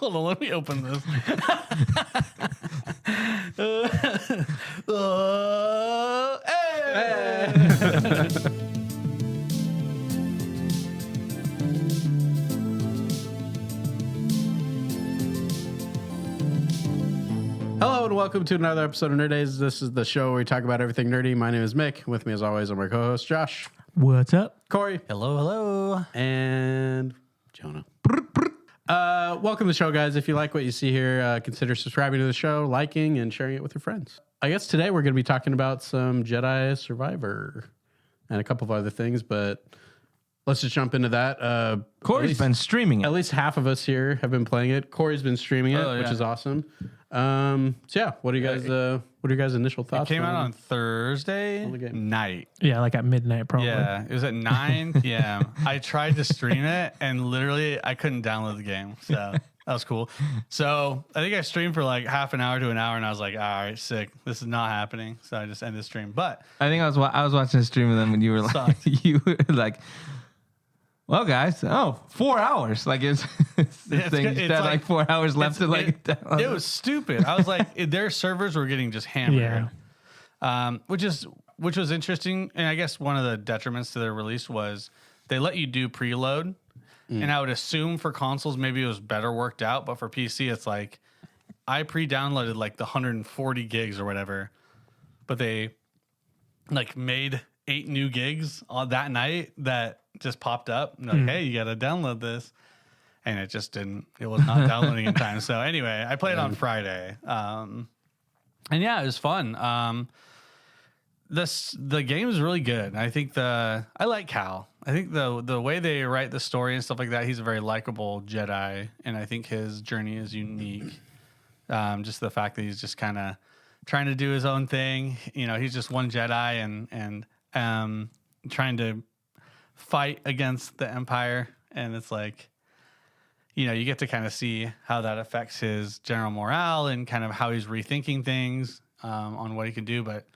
Hold on, let me open this. Hey! Hello and welcome to another episode of Nerd Days. This is the show where we talk about everything nerdy. My name is Mick. With me, as always, are my co-host Josh. What's up? Corey. Hello, hello. And Jonah. Welcome to the show, guys. If you like what you see here, consider subscribing to the show, liking, and sharing it with your friends. I guess today we're going to be talking about some Jedi Survivor and a couple of other things, but let's just jump into that. Corey's been streaming it. At least half of us here have been playing it. Corey's been streaming it, which is awesome. So yeah, what are you guys? What are your guys' initial thoughts? It came out on Thursday night. Yeah, like at midnight, probably. Yeah, it was at 9 p.m. I tried to stream it, and literally I couldn't download the game. So that was cool. So I think I streamed for like half an hour to an hour, and I was like, all right, sick. This is not happening. So I just ended the stream. But I think I was watching the stream of them when you were like, well, guys, 4 hours. Like it's like 4 hours left to like. It was stupid. I was like, their servers were getting just hammered. Yeah. Which was interesting, and I guess one of the detriments to their release was they let you do preload, and I would assume for consoles maybe it was better worked out, but for PC it's like I pre-downloaded like the 140 gigs or whatever, but they like made 8 new gigs on that night that just popped up. And like, hey, you got to download this. And it just didn't. It was not downloading in time. So anyway, I played on Friday. And yeah, it was fun. The game is really good. I think I like Cal. I think the way they write the story and stuff like that, he's a very likable Jedi. And I think his journey is unique. Just the fact that he's just kind of trying to do his own thing. You know, he's just one Jedi and trying to fight against the Empire, and it's like, you know, you get to kind of see how that affects his general morale and kind of how he's rethinking things on what he can do. But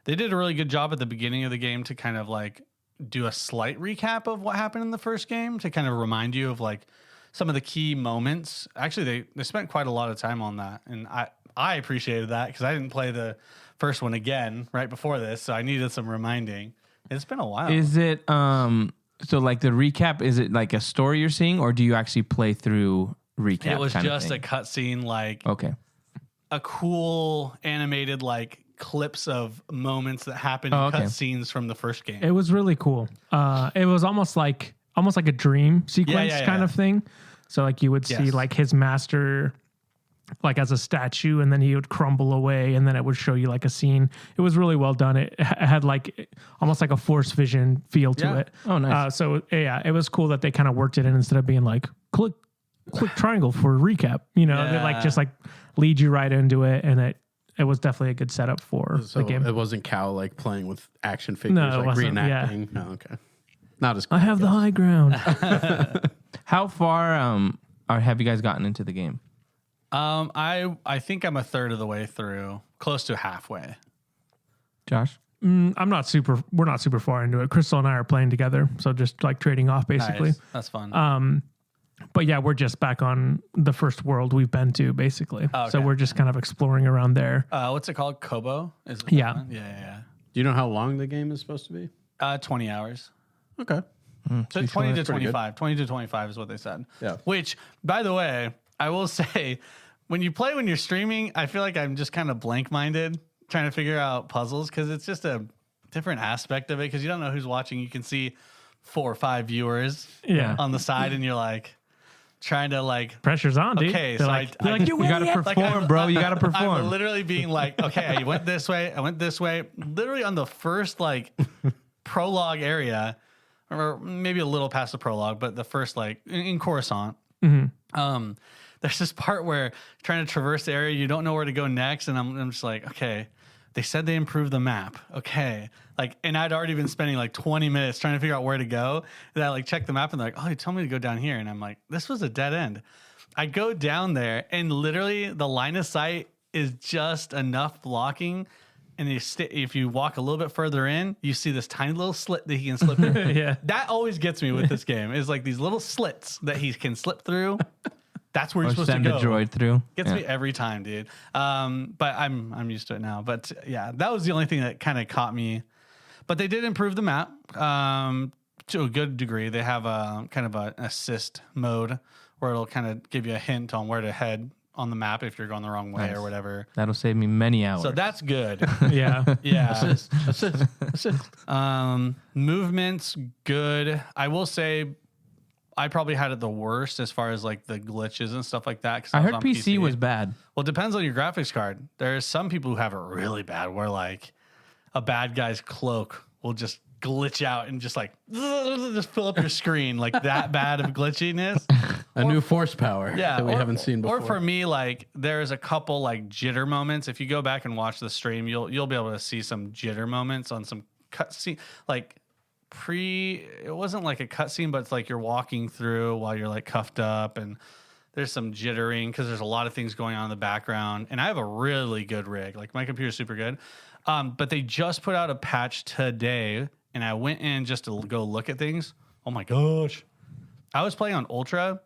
they did a really good job at the beginning of the game to kind of like do a slight recap of what happened in the first game to kind of remind you of like some of the key moments. Actually, they spent quite a lot of time on that, and I appreciated that because I didn't play the first one again right before this, so I needed some reminding. It's been a while. Is it so like the recap? Is it like a story you're seeing, or do you actually play through recap? It was just a cutscene, like a cool animated like clips of moments that happened in cutscenes from the first game. It was really cool. It was almost like a dream sequence kind of thing. So like you would see like his master like as a statue, and then he would crumble away, and then it would show you like a scene. It was really well done. It had like almost like a Force vision feel to it. Oh, nice. So yeah, it was cool that they kind of worked it in instead of being like click triangle for a recap. You know, they like just like lead you right into it, and it was definitely a good setup for the game. It wasn't Cal like playing with action figures, like reenacting. Yeah. No, okay. Not as cool, I have the high ground. How far have you guys gotten into the game? I think I'm a third of the way through, close to halfway. Josh? We're not super far into it. Crystal and I are playing together, so just like trading off basically. Nice. That's fun. But yeah, we're just back on the first world we've been to basically. Oh, okay. So we're just kind of exploring around there. What's it called? Kobo? Is it yeah. Yeah. Do you know how long the game is supposed to be? 20 hours. Okay. So 20 to 25. 20 to 25 is what they said. Yeah. Which, by the way, I will say, when you're streaming, I feel like I'm just kind of blank-minded trying to figure out puzzles because it's just a different aspect of it because you don't know who's watching. You can see 4 or 5 viewers on the side, and you're like trying to like pressure's on, dude. Okay, so you gotta perform, bro. You gotta perform. I'm literally being like, okay, I went this way. Literally on the first like prologue area, or maybe a little past the prologue, but the first like in Coruscant. Mm-hmm. There's this part where trying to traverse the area, you don't know where to go next, and I'm just like, okay, they said they improved the map, okay, like, and I'd already been spending like 20 minutes trying to figure out where to go, and I like check the map, and they're like, oh, you told me to go down here, and I'm like, this was a dead end. I go down there, and literally the line of sight is just enough blocking. And if you walk a little bit further in, you see this tiny little slit that he can slip through. Yeah. That always gets me with this game is like these little slits that he can slip through. that's where you're supposed to send go. the droid through. Gets me every time, dude. But I'm used to it now. But yeah, that was the only thing that kind of caught me. But they did improve the map to a good degree. They have a kind of an assist mode where it'll kind of give you a hint on where to head on the map if you're going the wrong way or whatever. That'll save me many hours. So that's good. Yeah. Yeah. Assist. Movements, good. I will say I probably had it the worst as far as like the glitches and stuff like that. 'Cause I heard on PC was bad. Well, it depends on your graphics card. There's some people who have it really bad where like a bad guy's cloak will just glitch out and just like just fill up your screen like that bad of glitchiness. A new force power that we or- haven't seen before. Or for me, like there's a couple like jitter moments. If you go back and watch the stream, you'll be able to see some jitter moments on some cutscene. Like it wasn't like a cutscene, but it's like you're walking through while you're like cuffed up, and there's some jittering because there's a lot of things going on in the background. And I have a really good rig. Like my computer's super good. But they just put out a patch today, and I went in just to go look at things. Oh my gosh. I was playing on Ultra.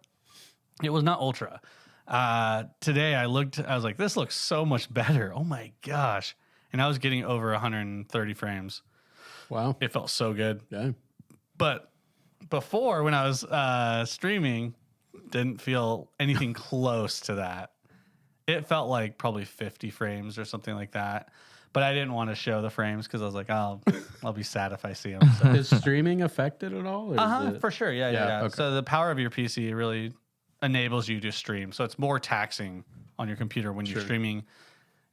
It was not Ultra. Today I was like, this looks so much better. Oh my gosh. And I was getting over 130 frames. Wow. It felt so good. Yeah. But before, when I was streaming, didn't feel anything close to that. It felt like probably 50 frames or something like that. But I didn't want to show the frames because I was like, I'll be sad if I see them. So. Is streaming affected at all? Or is it... For sure. Yeah. Okay. So the power of your PC really enables you to stream. So it's more taxing on your computer when you're streaming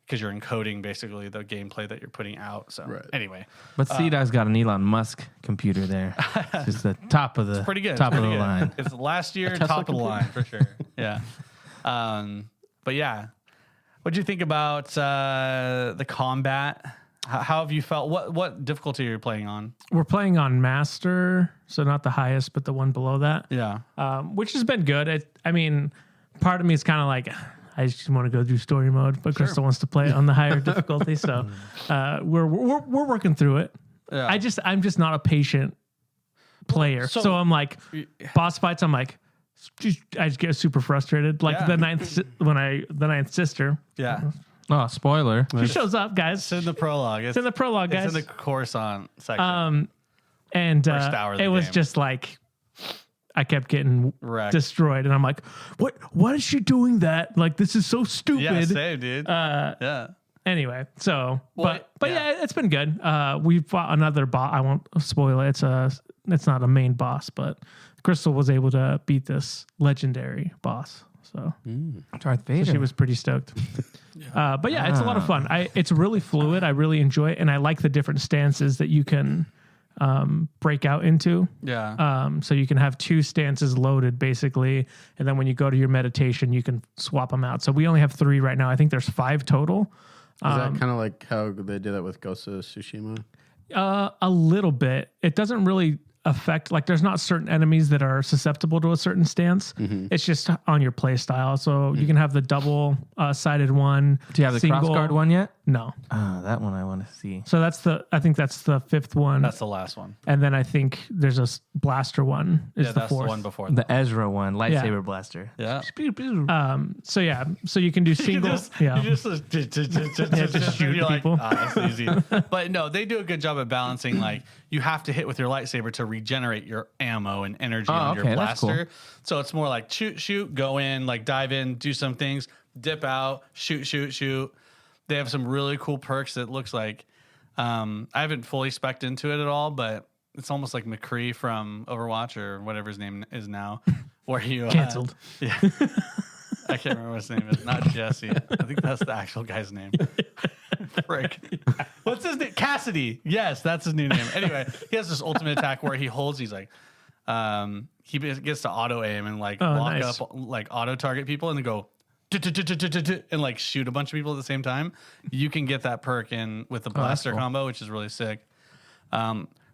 because you're encoding basically the gameplay that you're putting out. So anyway. But CDOT's got an Elon Musk computer there. It's just the top of the Pretty good. top pretty of the good. line. It's last year, top of the line for sure. Yeah. But yeah. What'd you think about the combat? How have you felt? What difficulty are you playing on? We're playing on Master, so not the highest, but the one below that. Yeah. Which has been good. I mean, part of me is kind of like, I just want to go through story mode, but Crystal wants to play it on the higher difficulty. So we're working through it. Yeah. I'm just not a patient player. So I'm like, boss fights, I'm like, I just get super frustrated. Like the ninth sister. Yeah. Oh, spoiler. She shows up, guys. It's in the prologue. It's in the prologue, guys. It's in the Coruscant section. And First hour of the it was game. just like I kept getting Wrecked. destroyed, and I'm like, What is she doing that? Like, this is so stupid. Yeah, same, dude. Yeah. Anyway, so Well, but yeah, it's been good. We fought another boss. I won't spoil it. It's not a main boss, but Crystal was able to beat this legendary boss. So Darth Vader. she was pretty stoked. But yeah, it's a lot of fun. It's really fluid. I really enjoy it, and I like the different stances that you can break out into. Yeah. So you can have two stances loaded basically, and then when you go to your meditation, you can swap them out. So we only have 3 right now. I think there's 5 total. Is that kind of like how they did that with Ghost of Tsushima? A little bit. It doesn't really affect, like there's not certain enemies that are susceptible to a certain stance. It's just on your play style. So you can have the double sided one. Do you have the crossguard one yet? No. That one I want to see. So I think that's the 5th one. That's the last one. And then I think there's a blaster one is the that's 4th. the one before. The Ezra one, lightsaber blaster. Yeah. So yeah, so you can do single. You just shoot you're people. Like, that's easy. But no, they do a good job of balancing. Like you have to hit with your lightsaber to regenerate your ammo and energy on your okay, that's blaster. cool. So it's more like shoot, go in, like dive in, do some things, dip out, shoot. They have some really cool perks that looks like I haven't fully spec'd into it at all, but it's almost like McCree from Overwatch or whatever his name is now, where you Canceled. Yeah. I can't remember what his name is. Not Jesse. I think that's the actual guy's name. Frick. What's his name? Cassidy. Yes, that's his new name. Anyway, he has this ultimate attack where he's like, he gets to auto aim and like walk nice. up, like auto target people and then go and like shoot a bunch of people at the same time. You can get that perk in with the blaster combo, which is really sick.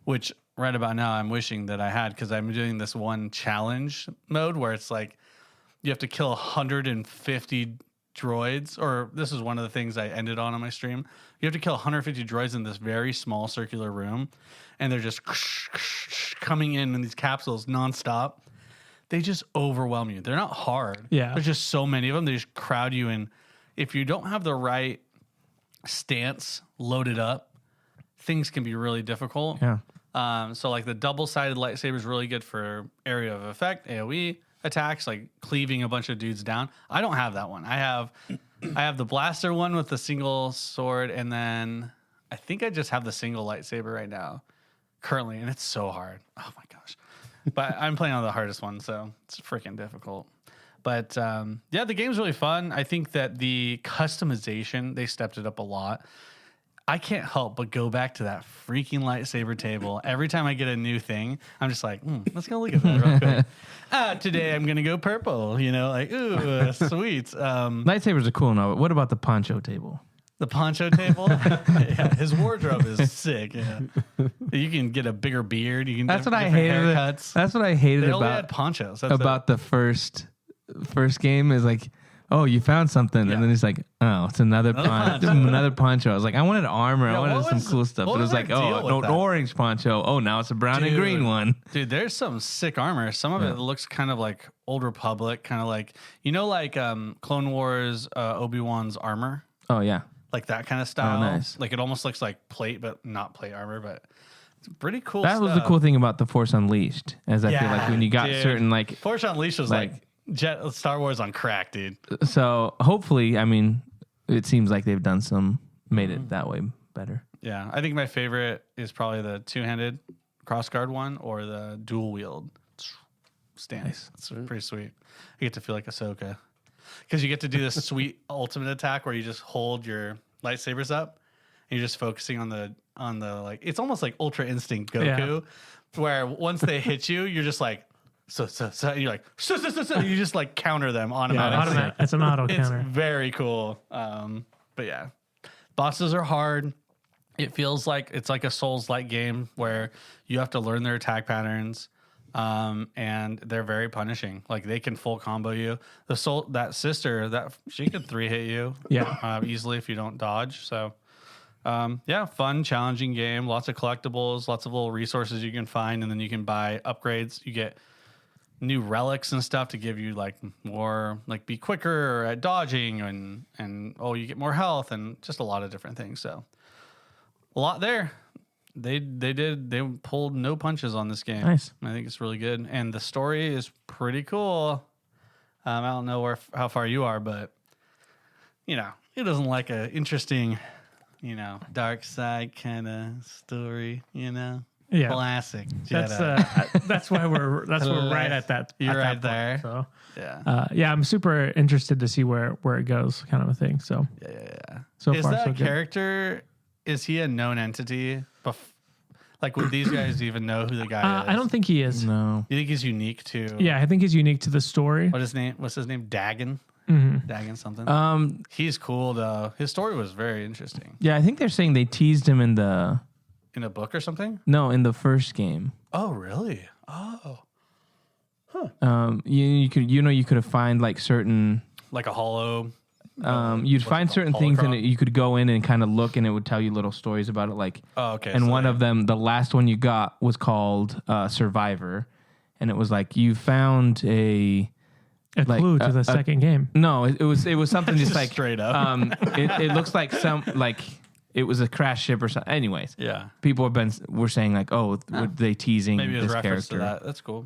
Which right about now I'm wishing that I had, because I'm doing this one challenge mode where it's like you have to kill 150 droids, or this is one of the things I ended on my stream. You have to kill 150 droids in this very small circular room, and they're just coming in these capsules nonstop. they just overwhelm you. They're not hard. Yeah. There's just so many of them. They just crowd you in. If you don't have the right stance loaded up, things can be really difficult. Yeah. So like the double-sided lightsaber is really good for area of effect, AoE attacks, like cleaving a bunch of dudes down. I don't have that one. I have the blaster one with the single sword, and then I think I just have the single lightsaber right now, currently, and it's so hard. Oh my gosh. But I'm playing on the hardest one, so it's freaking difficult. But yeah, the game's really fun. I think that the customization, they stepped it up a lot. I can't help but go back to that freaking lightsaber table. Every time I get a new thing, I'm just like, let's go look at that real quick. Today I'm going to go purple, like, ooh, sweet. Lightsabers are cool now, but what about the poncho table? The poncho table? Yeah, his wardrobe is sick. Yeah. You can get a bigger beard. You can That's get what I hated. haircuts. That's what I hated They only had about ponchos. That's about the first game is like, oh, you found something, and then it's like, oh, it's another poncho. I was like, I wanted armor. I wanted some cool stuff, but it was like, oh, no, orange poncho. Oh, now it's a brown and green one. Dude, there's some sick armor. Some of it looks kind of like Old Republic, kind of like like Clone Wars Obi-Wan's armor. Oh yeah, like that kind of style. Oh, nice. Like it almost looks like plate, but not plate armor, but it's pretty cool. That was the cool thing about the Force Unleashed, as I feel like when you got certain like Force Unleashed was like Star Wars on crack, dude. So hopefully, I mean, it seems like they've made it that way better. Yeah, I think my favorite is probably the two-handed crossguard one or the dual wield stance. Nice. It's pretty sweet. You get to feel like Ahsoka because you get to do this sweet ultimate attack where you just hold your lightsabers up and you're just focusing on the like, it's almost like Ultra Instinct Goku, where once they hit you, you're just like. So and you're like, you just like counter them automatically. Yeah, it's an auto It's counter. very cool. But yeah, bosses are hard. It feels like it's like a Souls-like game where you have to learn their attack patterns, and they're very punishing. Like they can full combo you. That sister, she could 3-hit you, easily if you don't dodge. So. Fun, challenging game. Lots of collectibles, lots of little resources you can find, and then you can buy upgrades. You get new relics and stuff to give you like more, like be quicker at dodging, and you get more health, and just a lot of different things. So a lot there. They pulled no punches on this game. Nice. I think it's really good, and the story is pretty cool. I don't know how far you are, but it doesn't like a interesting. Dark side kind of story, Yeah. classic Jedi. That's why we're right at that. You're at right that there. Point, Yeah. so I'm super interested to see where it goes, kind of a thing. So Yeah. so Is far that so good. character? Is he a known entity? Like, would these guys even know who the guy is? I don't think he is. No. You think he's unique to? Yeah, I think he's unique to the story. What's his name? Dagon. Mm-hmm. Dagon something. He's cool though. His story was very interesting. Yeah, I think they're saying they teased him in the book or something. No, in the first game. Oh, really? Oh. You could have find like certain Like a hollow. you'd find certain things and you could go in and kind of look and it would tell you little stories about it. Like, okay. And one of them, the last one you got was called Survivor, and it was like you found a clue to the second game. No, it was something just like straight up. It looks like it was a crash ship or something. Anyways, yeah. People were saying like, oh, were they teasing Maybe it was this reference character? to that. That's cool.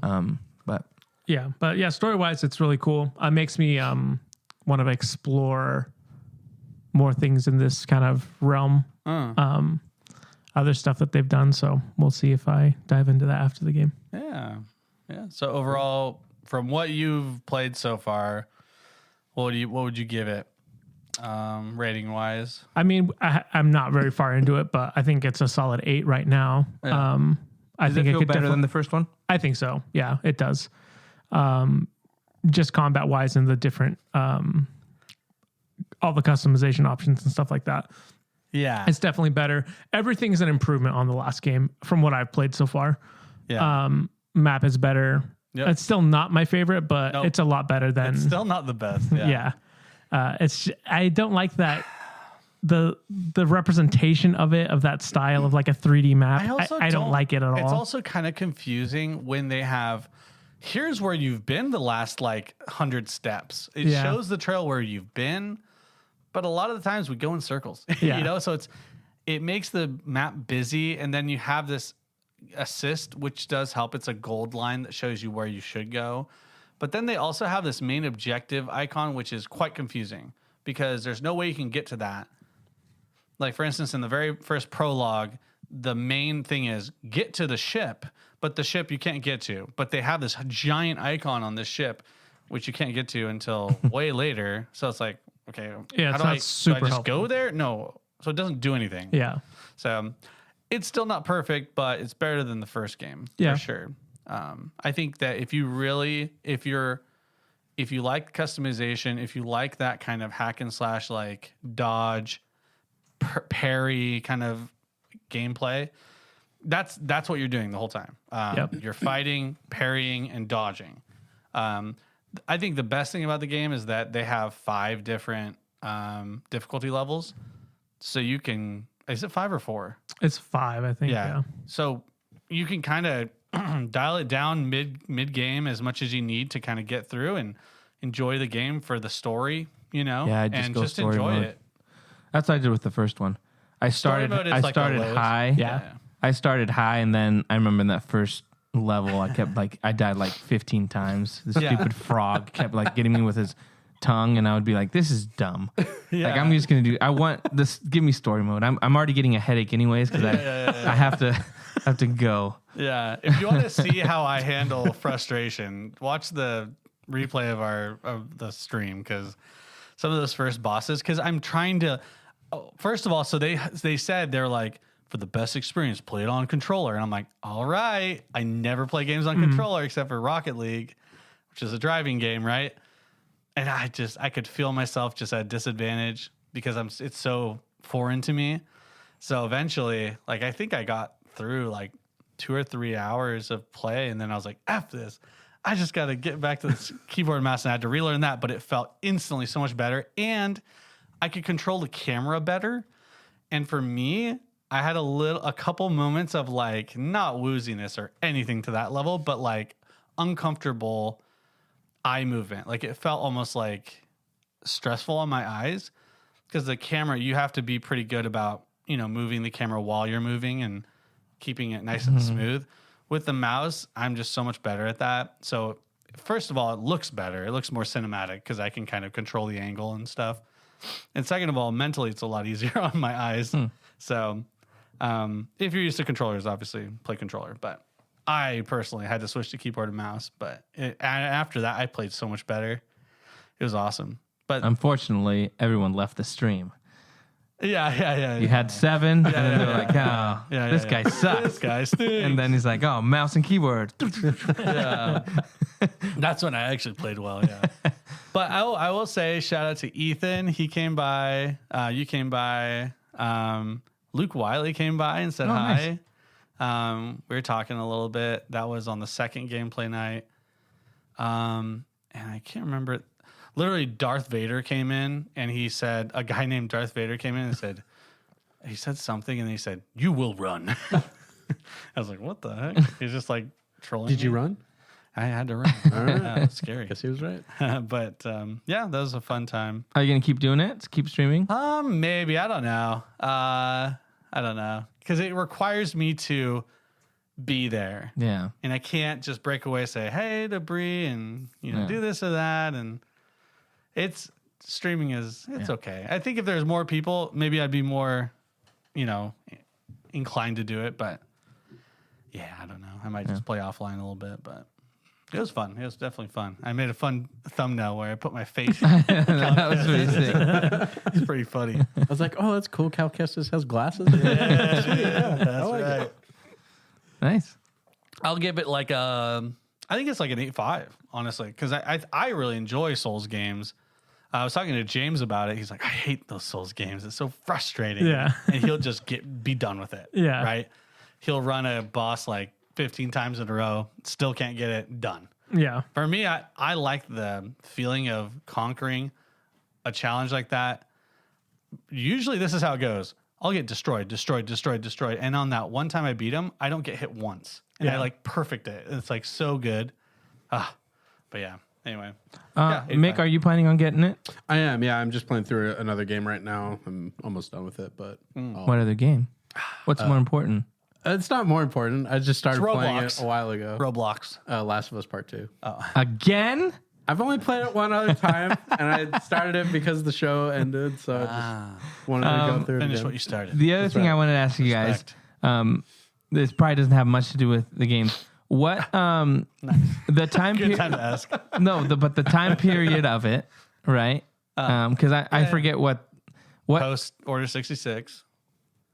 But story wise, it's really cool. It makes me want to explore more things in this kind of realm. Other stuff that they've done. So we'll see if I dive into that after the game. Yeah. So overall, from what you've played so far, what would you give it, rating wise? I mean, I'm not very far into it, but I think it's a solid 8 right now. Yeah. I Does think it feel better than the first one? I think so. Yeah, it does. Just combat wise and the different, all the customization options and stuff like that. Yeah. It's definitely better. Everything's an improvement on the last game from what I've played so far. Yeah. Map is better. Yep. It's still not my favorite, but it's a lot better than. It's still not the best. Yeah. I don't like that. The representation of that style of like a 3D map. I don't like it at all. It's also kind of confusing when they have here's where you've been the last like 100 steps. It shows the trail where you've been, but a lot of the times we go in circles, so it makes the map busy. And then you have this assist, which does help. It's a gold line that shows you where you should go. But then they also have this main objective icon, which is quite confusing because there's no way you can get to that. Like, for instance, in the very first prologue, the main thing is get to the ship, but the ship you can't get to. But they have this giant icon on this ship, which you can't get to until way later. So it's like, okay, how do I just go there? No. So it doesn't do anything. Yeah. So it's still not perfect, but it's better than the first game for sure. I think that if you like customization, if you like that kind of hack and slash, like dodge, parry kind of gameplay, that's what you're doing the whole time. You're fighting, parrying, and dodging. I think the best thing about the game is that they have 5 different difficulty levels. So you can, is it 5 or 4? It's 5, I think. Yeah. So you can kind of dial it down mid game as much as you need to kind of get through and enjoy the game for the story, and just enjoy it. That's what I did with the first one. I started high. Yeah. I started high, and then I remember in that first level, I died like 15 times. The stupid frog kept like getting me with his tongue, and I would be like, this is dumb. Like, I'm just gonna I want this, give me story mode. I'm already getting a headache anyways because I have to go. Yeah. If you want to see how I handle frustration, watch the replay of the stream, because some of those first bosses, because I'm trying to first of all, so they said they're like, for the best experience, play it on controller. And I'm like, all right. I never play games on controller except for Rocket League, which is a driving game, right? And I could feel myself just at a disadvantage because it's so foreign to me. So eventually, like, I think I got through like 2 or 3 hours of play, and then I was like, F this. I just got to get back to the keyboard and mouse, and I had to relearn that, but it felt instantly so much better. And I could control the camera better. And for me, I had a couple moments of like, not wooziness or anything to that level, but like uncomfortable eye movement. Like, it felt almost like stressful on my eyes because the camera, you have to be pretty good about, moving the camera while you're moving and keeping it nice and smooth. With the mouse, I'm just so much better at that. So first of all, it looks better. It looks more cinematic because I can kind of control the angle and stuff. And second of all, mentally, it's a lot easier on my eyes. So if you're used to controllers, obviously play controller. But I personally had to switch to keyboard and mouse. But after that, I played so much better. It was awesome. But unfortunately, everyone left the stream. Yeah. You had 7, and then they were like, "Oh, this guy sucks. This guy stinks." And then he's like, "Oh, mouse and keyboard." That's when I actually played well. Yeah. But I will say, shout out to Ethan. He came by. You came by. Luke Wiley came by and said hi. Nice. We were talking a little bit. That was on the second gameplay night. And I can't remember. Literally, Darth Vader came in, and he said, a guy named Darth Vader came in and said, he said something, and he said, "You will run." I was like, what the heck? He's just like trolling Did me. you run? I had to run. All right. It was scary. Guess he was right. But that was a fun time. Are you going to keep doing it? Keep streaming? Maybe. I don't know. I don't know. Because it requires me to be there. Yeah. And I can't just break away and say, hey, Debris, and do this or that. And streaming is okay. I think if there's more people, maybe I'd be more, inclined to do it. But yeah, I don't know. I might just play offline a little bit, but it was fun. It was definitely fun. I made a fun thumbnail where I put my face. That was pretty sick. It's pretty funny. I was like, oh, that's cool. Cal Kestis has glasses. That's right. It. Nice. I'll give it like I think it's like an 8.5, honestly, because I really enjoy Souls games. I was talking to James about it. He's like, I hate those Souls games. It's so frustrating. Yeah. And he'll just be done with it. Yeah. Right? He'll run a boss like 15 times in a row, still can't get it done. Yeah. For me, I like the feeling of conquering a challenge like that. Usually this is how it goes. I'll get destroyed. And on that one time I beat him, I don't get hit once. And I like perfect it. It's like so good. But yeah. Anyway. Mick, are you planning on getting it? I am. Yeah, I'm just playing through another game right now. I'm almost done with it, but What other game? What's more important? it's not more important. I just started playing it Roblox. a while ago. Roblox. Last of Us Part 2. Again? I've only played it one other time, and I started it because the show ended, so I just wanted to go through it Finish again. what you started. The other thing I wanted to ask you guys, this probably doesn't have much to do with the game. What the time Good period? time to ask. But the time period of it, right? Because I forget what Post Order 66.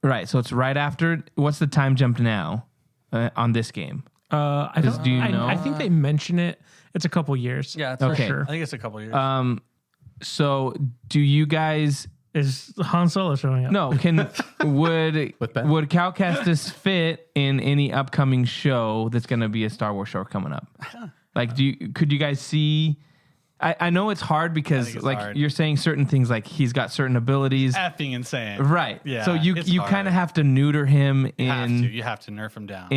Right, so it's right after. What's the time jump now on this game? I don't. Do you know? I think they mention it. It's a couple years. Yeah, it's Okay. for sure. I think it's a couple years. So do you guys? Is Han Solo showing up? No, would Ben? would Cal Kestis fit in any upcoming show that's going to be a Star Wars show coming up? Like, could you guys see? I know it's hard because it's like hard. you're saying certain things, like he's got certain abilities, Effing insane. right? Yeah, So you it's kind of hard. have to neuter him You have to nerf him down.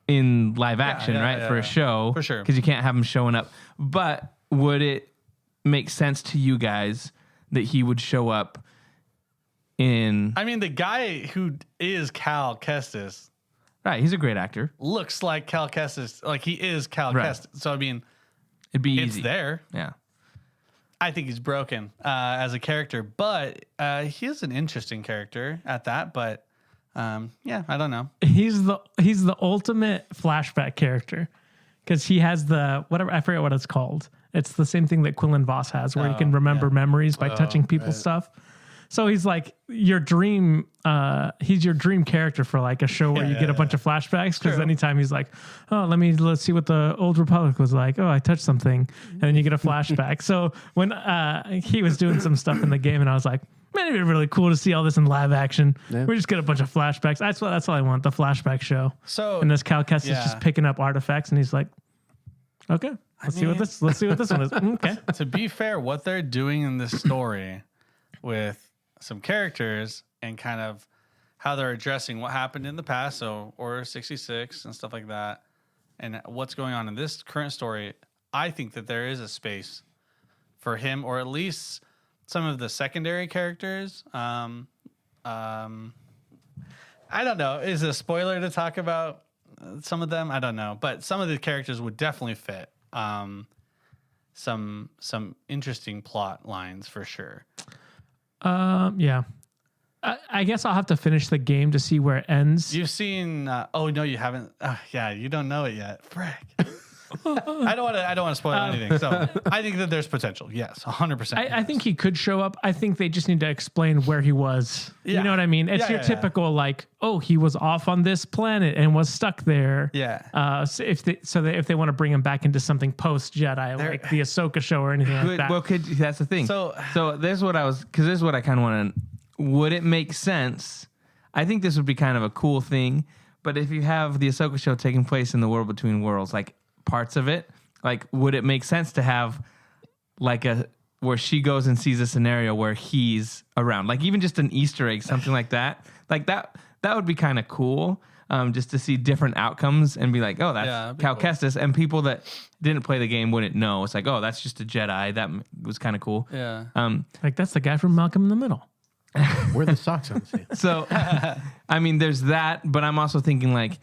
in live action, right? yeah, For a show, For sure. because you can't have him showing up. But would it make sense to you guys that he would show up in? I mean, the guy who is Cal Kestis Right, he's a great actor. looks like Cal Kestis. Like he is Cal Right. Kestis. So I mean, It'd be it's easy. there. Yeah. I think he's broken as a character, but he is an interesting character at that. But yeah, I don't know. He's the ultimate flashback character because he has the whatever, I forget what it's called. It's the same thing that Quillen Voss has, where you can remember memories by touching people's stuff. So he's like your dream. He's your dream character for like a show where you get a bunch of flashbacks. Because anytime he's like, "Oh, let's see what the old Republic was like." Oh, I touched something, and then you get a flashback. So when he was doing some stuff in the game, and I was like, "Man, it'd be really cool to see all this in live action." Yeah. We just get a bunch of flashbacks. That's all I want. The flashback show. So And this Cal Kestis is Yeah. just picking up artifacts, and he's like, "Okay, let's see what this one is." Okay. to be fair, what they're doing in this story with some characters and kind of how they're addressing what happened in the past, so Order 66 and stuff like that, and what's going on in this current story, I think that there is a space for him, or at least some of the secondary characters. I don't know. Is it a spoiler to talk about some of them? I don't know, but some of the characters would definitely fit. Some interesting plot lines for sure. Yeah. I guess I'll have to finish the game to see where it ends. You've seen? Oh no, you haven't. Yeah, you don't know it yet. Frick. I don't want to spoil anything. So I think that there's potential. Yes, 100%. I think he could show up. I think they just need to explain where he was. Yeah. You know what I mean? It's Yeah, your yeah, typical like, oh, he was off on this planet and was stuck there. Yeah. So if they want to bring him back into something post Jedi, like the Ahsoka show or anything like that. Well, that's the thing. So this is what I was, because this is what I kind of want to. Would it make sense? I think this would be kind of a cool thing. But if you have the Ahsoka show taking place in the world between worlds, like parts of it, like would it make sense to have like where she goes and sees a scenario where he's around, like even just an Easter egg, something like that, that would be kind of cool. Just to see different outcomes and be like, oh, that's Cal Kestis, and people that didn't play the game wouldn't know. It's like, oh, that's just a Jedi. That was kind of cool. yeah. Like that's the guy from Malcolm in the Middle. Where are the socks on the scene? So, I mean, there's that, but I'm also thinking like,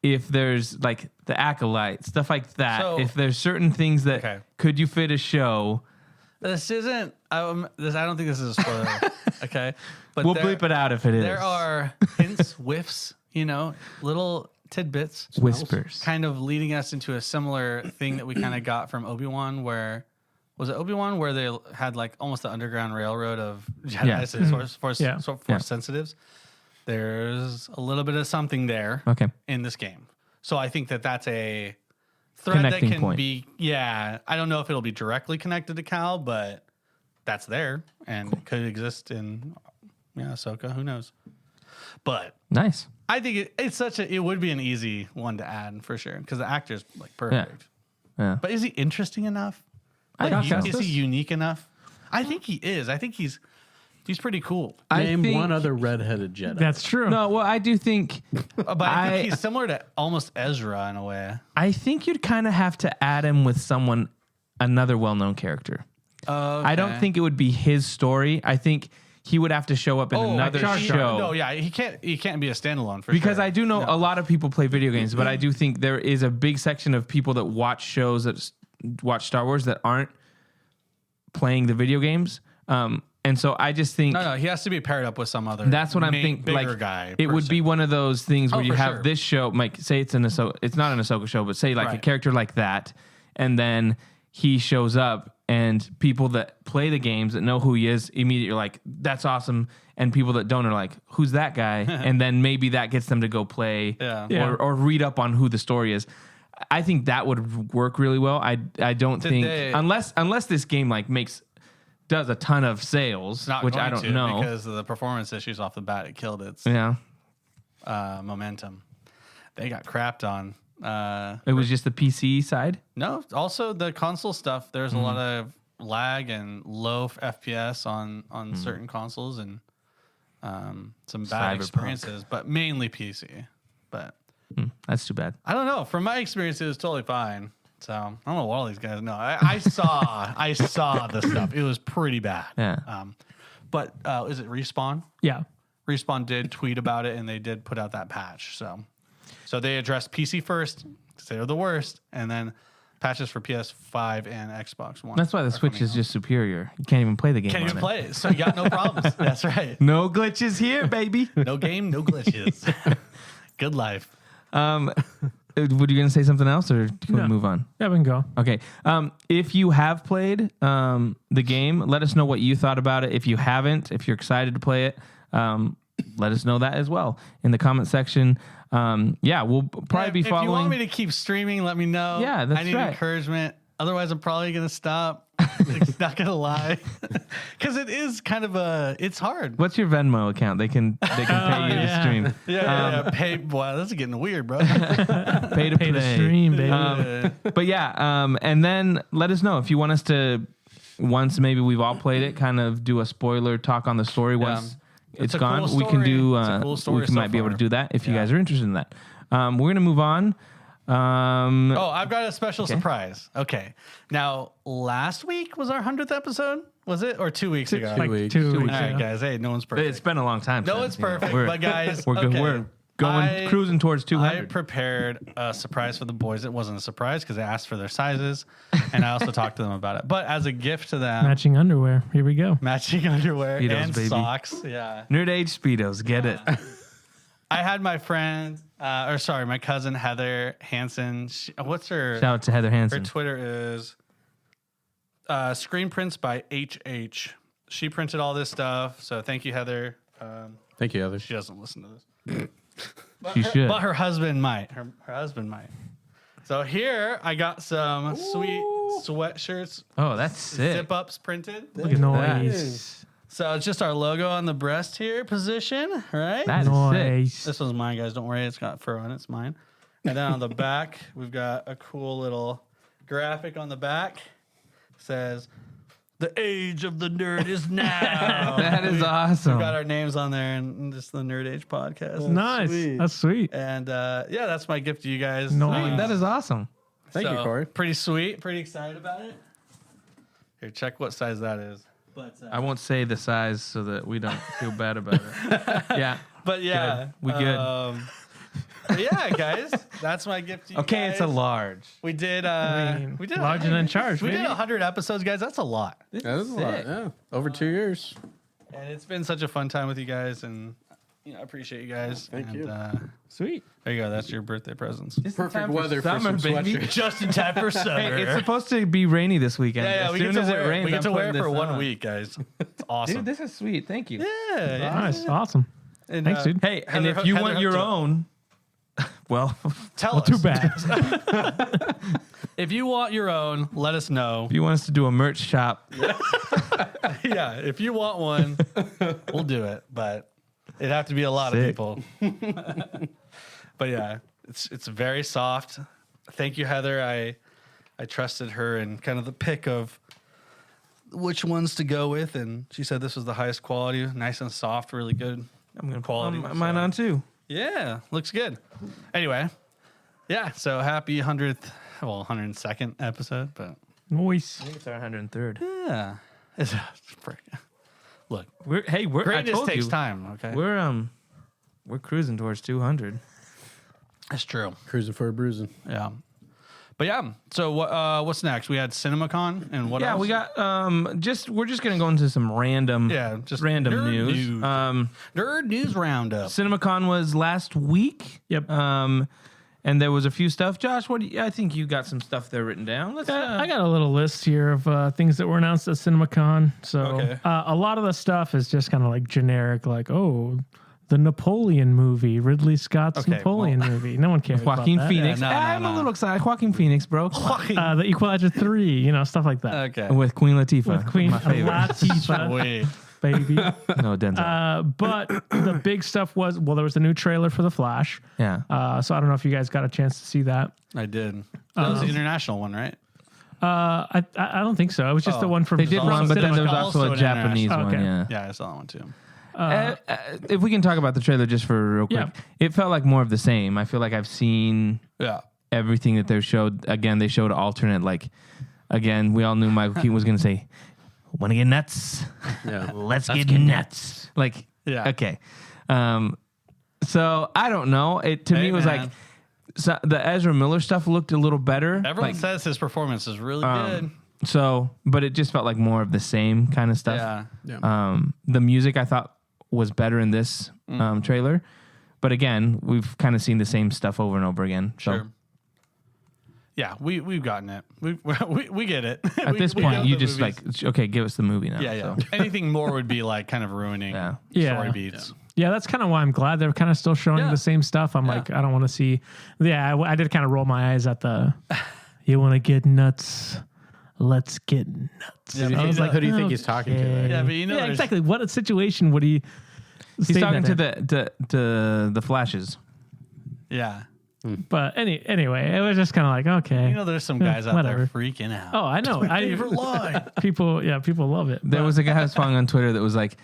if there's like the acolyte stuff like that, So- if there's certain things that could you fit a show? This isn't. I don't think this is a spoiler. Okay, but We'll bleep it out if it is. There are hints, whiffs, little tidbits, Whispers. kind of leading us into a similar thing that we kind of got from Obi-Wan, where was it Obi-Wan where they had like almost the underground railroad of Jedi force sensitives. There's a little bit of something there in this game. So I think that that's a thread Connecting that can point. be, I don't know if it'll be directly connected to Cal, but that's there and could exist in Ahsoka. Who knows? But Nice. I think it would be an easy one to add for sure because the actor's like perfect. Yeah. But is he interesting enough? I Like, got is he unique enough? I think he is. I think he's He's pretty cool. Name one other redheaded Jedi. That's true. No, well, I do think. But I think he's similar to almost Ezra in a way. I think you'd kind of have to add him with another well-known character. Okay. I don't think it would be his story. I think he would have to show up in another show. No, yeah, he can't be a standalone because I do know a lot of people play video games, but I do think there is a big section of people that watch shows that watch Star Wars that aren't playing the video games. And so I just think he has to be paired up with some other. That's what I'm thinking. Bigger like guy. It would be one of those things where you have this show. Like, say it's it's not an Ahsoka show, but say like a character like that, and then he shows up, and people that play the games that know who he is immediately are like, "That's awesome," and people that don't are like, "Who's that guy?" And then maybe that gets them to go play or read up on who the story is. I think that would work really well. I don't think unless this game like does a ton of sales, which I don't know because of the performance issues off the bat. It killed its momentum. They got crapped on. It was just the PC side. No, also the console stuff. There's a lot of lag and low FPS on certain consoles and some bad experiences, but mainly PC. But that's too bad. I don't know. From my experience, it was totally fine. So I don't know what all these guys know. I saw the stuff. It was pretty bad. Yeah. But is it Respawn? Yeah. Respawn did tweet about it, and they did put out that patch. So they addressed PC first, because they were the worst, and then patches for PS5 and Xbox One. That's why the Switch is just superior. You can't even play the game. Can't even play it, so you got no problems. That's right. No glitches here, baby. No game, no glitches. Good life. Were you going to say something else, or can we move on? Yeah, we can go. Okay. If you have played the game, let us know what you thought about it. If you haven't, if you're excited to play it, let us know that as well in the comment section. We'll probably be following. If you want me to keep streaming, let me know. Yeah, that's I need right. encouragement. Otherwise, I'm probably going to stop. It's not going to lie. Because it is kind of it's hard. What's your Venmo account? They can pay you to stream. Yeah. Pay. Wow, this is getting weird, bro. Pay to play. Stream, baby. But and then let us know if you want us to, once maybe we've all played it, kind of do a spoiler talk on the story once it's gone. Cool we can do. Cool we might be able to do that if you guys are interested in that. We're gonna move on. I've got a special surprise. Okay. Now, last week was our 100th episode, was it? Or 2 weeks ago? 2 weeks. 2 weeks. All right, guys. Hey, no one's perfect. It's been a long time. No, it's perfect. But guys, we're good. We're going cruising towards 200. I prepared a surprise for the boys. It wasn't a surprise because I asked for their sizes, and I also talked to them about it. But as a gift to them, matching underwear. Here we go. Matching underwear Speedos, and baby. Socks. Yeah. Nerd Age Speedos. Get it. I had my friend, my cousin Heather Hansen. What's her? Shout out to Heather Hansen. Her Twitter is Screen Prints by HH. She printed all this stuff, so thank you, Heather. Thank you, Heather. She doesn't listen to this. She should. But her husband might. Her husband might. So here I got some sweet sweatshirts. Oh, that's sick. Zip ups printed. Look at noise. So it's just our logo on the breast here position, right? That is sick. This one's mine, guys. Don't worry, it's got fur on it. It's mine. And then on the back, we've got a cool little graphic on the back. It says, "The age of the nerd is now." That is awesome. We've got our names on there and just the Nerd Age podcast. Nice. Sweet. That's sweet. And that's my gift to you guys. Nice. That is awesome. Thank you, Corey. Pretty sweet. Pretty excited about it. Here, check what size that is. But I won't say the size so that we don't feel bad about it. Yeah. But yeah. Good. We good. But yeah, guys. That's my gift to you Okay, guys. it's a large. We did we did larger than charge. We baby. did 100 episodes, guys. That's a lot. That is a lot. Yeah. Over 2 years. And it's been such a fun time with you guys, and I appreciate you guys. Thank you. Sweet. There you go. That's your birthday presents. Perfect weather for some sweatshirts. Just in time for summer. Hey, it's supposed to be rainy this weekend. Yeah, as we soon get as to it wear rains, we get to I'm wear it putting for this 1 on. week, guys. It's awesome. Dude, this is sweet. Thank you. Yeah. Nice. Awesome. And, Thanks, dude. Hey, and if you want your own, well, tell us. Too bad. If you want your own, let us know. if you want us to do a merch shop, Yeah, if you want one, we'll do it. But it'd have to be a lot of Sick. people. But yeah, it's very soft. Thank you, Heather. I trusted her in kind of the pick of which ones to go with, and she said this was the highest quality, nice and soft, really good. I'm gonna quality. mine on too. Yeah, looks good. Anyway, yeah. So happy 102nd episode, but Noise. I think it's our 103rd. yeah, it's look. We're I Greatness told takes you, time. Okay, we're cruising towards 200. that's true. Cruising for a bruising. Yeah. But yeah, so what's next? We had CinemaCon and what else? Yeah, we got we're just gonna go into some random random nerd news. Nerd news roundup. CinemaCon was last week. Yep. And there was a few stuff. Josh, I think you got some stuff there written down. Let's. I got a little list here of things that were announced at CinemaCon. So Okay. a lot of the stuff is just kind of like generic, like, oh, the Napoleon movie, Ridley Scott's Napoleon movie. No one cares Joaquin about that. Phoenix. Yeah, no, I'm a little excited. Joaquin Phoenix, bro. The Equalizer 3, stuff like that. Okay. With Queen Latifah. With Queen my favorite. Latifah, Wait. baby. No, Denzel. But the big stuff was, there was a new trailer for The Flash. Yeah. So I don't know if you guys got a chance to see that. I did. That was the international one, right? I don't think so. It was just the one from They did one, but then there was also Also a an Japanese international. one. Okay. Yeah. Yeah, I saw that one too. If we can talk about the trailer just for real quick, Yeah. it felt like more of the same. I feel like I've seen Yeah. everything that they showed. Again, they showed alternate. Again, we all knew Michael Keaton was going to say, "Want to get nuts? Yeah. Let's get nuts." Yeah. Okay. So I don't know. To me, it was man. like so the Ezra Miller stuff looked a little better. Everyone says his performance is really good. So, but it just felt like more of the same kind of stuff. Yeah. The music I thought was better in this trailer, but again, we've kind of seen the same stuff over and over again. So Sure. Yeah, we've gotten it. We get it. at this point, you just okay, give us the movie now. Yeah, yeah. So, Anything more would be like kind of ruining story beats. Yeah, that's kind of why I'm glad they're kind of still showing the same stuff. I'm like, I don't want to see. Yeah, I did kind of roll my eyes at the. You want to get nuts? Let's get nuts. Yeah, I was like, who do you think he's talking to? Right? Yeah, but Yeah, exactly. What a situation would he? he's talking to the Flashes. Yeah. But anyway, it was just kind of like, okay. There's some guys out whatever. there freaking out. Oh, I know. Favorite line. People love it. There was a guy I was following on Twitter that was like,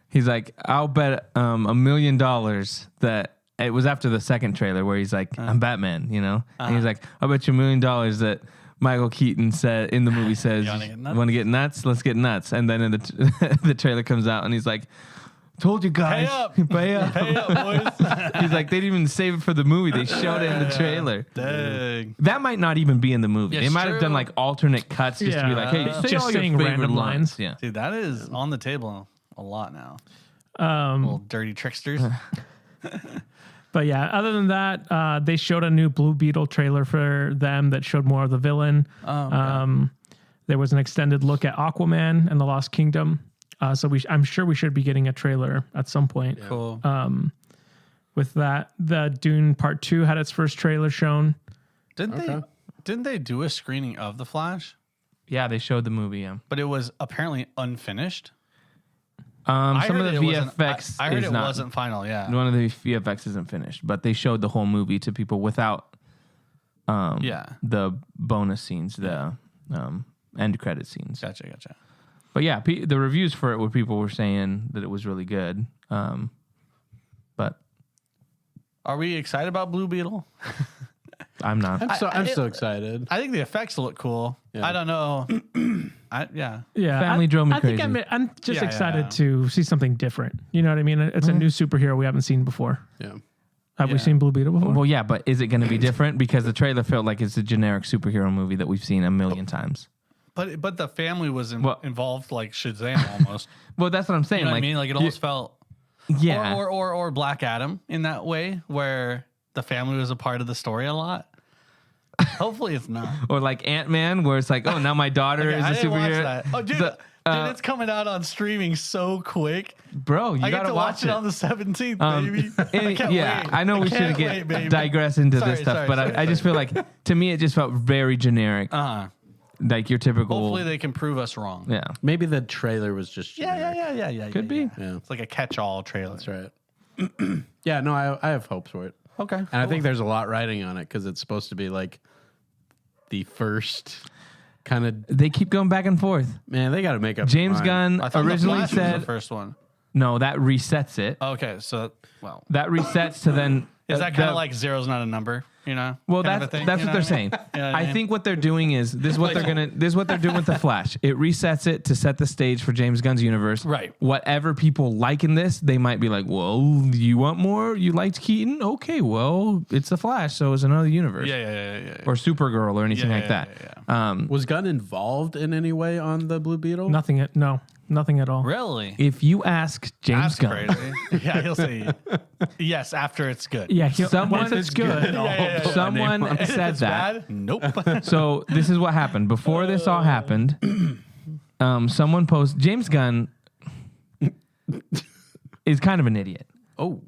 he's like, I'll bet $1 million that it was after the second trailer where he's like, I'm Batman, and he's like, I'll bet you $1 million that Michael Keaton said in the movie says, "Want to get nuts? Let's get nuts." And then in the trailer comes out and he's like, "Told you guys, Pay up, boys." He's like, they didn't even save it for the movie; they showed it in the trailer. Dang. That might not even be in the movie. It's they might have done true. like alternate cuts just to be like, "Hey, say just all your saying favorite random lines. Yeah, Dude, that is on the table a lot now. Little dirty tricksters. But yeah, other than that, they showed a new Blue Beetle trailer for them that showed more of the villain. There was an extended look at Aquaman and the Lost Kingdom. So I'm sure we should be getting a trailer at some point. Yeah. Cool. With that, the Dune Part 2 had its first trailer shown. Didn't they do a screening of The Flash? yeah, they showed the movie. Yeah, But it was apparently unfinished. some of the it wasn't- VFX. I heard is it not, wasn't final. Yeah. One of the VFX isn't finished, but they showed the whole movie to people without the bonus scenes, the end credit scenes. Gotcha. But yeah, the reviews for it were people were saying that it was really good. But Are we excited about Blue Beetle? I'm not. I'm so excited. I think the effects look cool. Yeah. I don't know. Yeah. Family drove me I think crazy. I'm just Yeah, excited yeah. to see something different. You know what I mean? It's a new superhero we haven't seen before. Yeah. Have we Yeah. seen Blue Beetle before? Well, yeah, but is it going to be different? Because the trailer felt like it's a generic superhero movie that we've seen a million times. But the family was Well- involved like Shazam almost. Well, that's what I'm saying. You know what I like, mean? Like it almost felt yeah. or Black Adam in that way where the family was a part of the story a lot. Hopefully it's not. Or like Ant-Man, where it's like, oh, now my daughter Okay, is I a didn't watch superhero. that. Oh, dude, The- dude, it's coming out on streaming so quick. Bro, you I get gotta to watch it on the 17th, baby. I can't yeah, wait. I know we can't shouldn't wait, baby. digress into Sorry, this stuff, sorry, but sorry, I just feel like, to me, it just felt very generic. Like your typical. Hopefully they can prove us wrong. Yeah. Maybe the trailer was just generic. Yeah. Could be. Yeah. It's like a catch-all trailer. That's right. Yeah, no, I have hopes for it. Okay. And I think there's a lot riding on it because it's supposed to be like the first kind of. They keep going back and forth. Man, they got to make up. James their Gunn mind. originally was said the first one. no. That resets it. Okay, so That resets to then. is that kind of like zero's not a number? You know? Well, kind that's of a thing, that's you what know they're saying. You know what I I mean? think what they're doing is this is what they're doing with the Flash. It resets it to set the stage for James Gunn's universe. Right. Whatever people like in this, they might be like, well, you want more? You liked Keaton? Okay, well, it's the Flash, so it's another universe. Yeah. Or Supergirl or anything like that. Was Gunn involved in any way on the Blue Beetle? Nothing at all. Really? If you ask James That's Gunn, crazy. Yeah, he'll say yes after it's good. Yeah, Someone- once it's good. someone If said it's that. bad, nope. So this is what happened. Before this all happened, someone posted, James Gunn is kind of an idiot.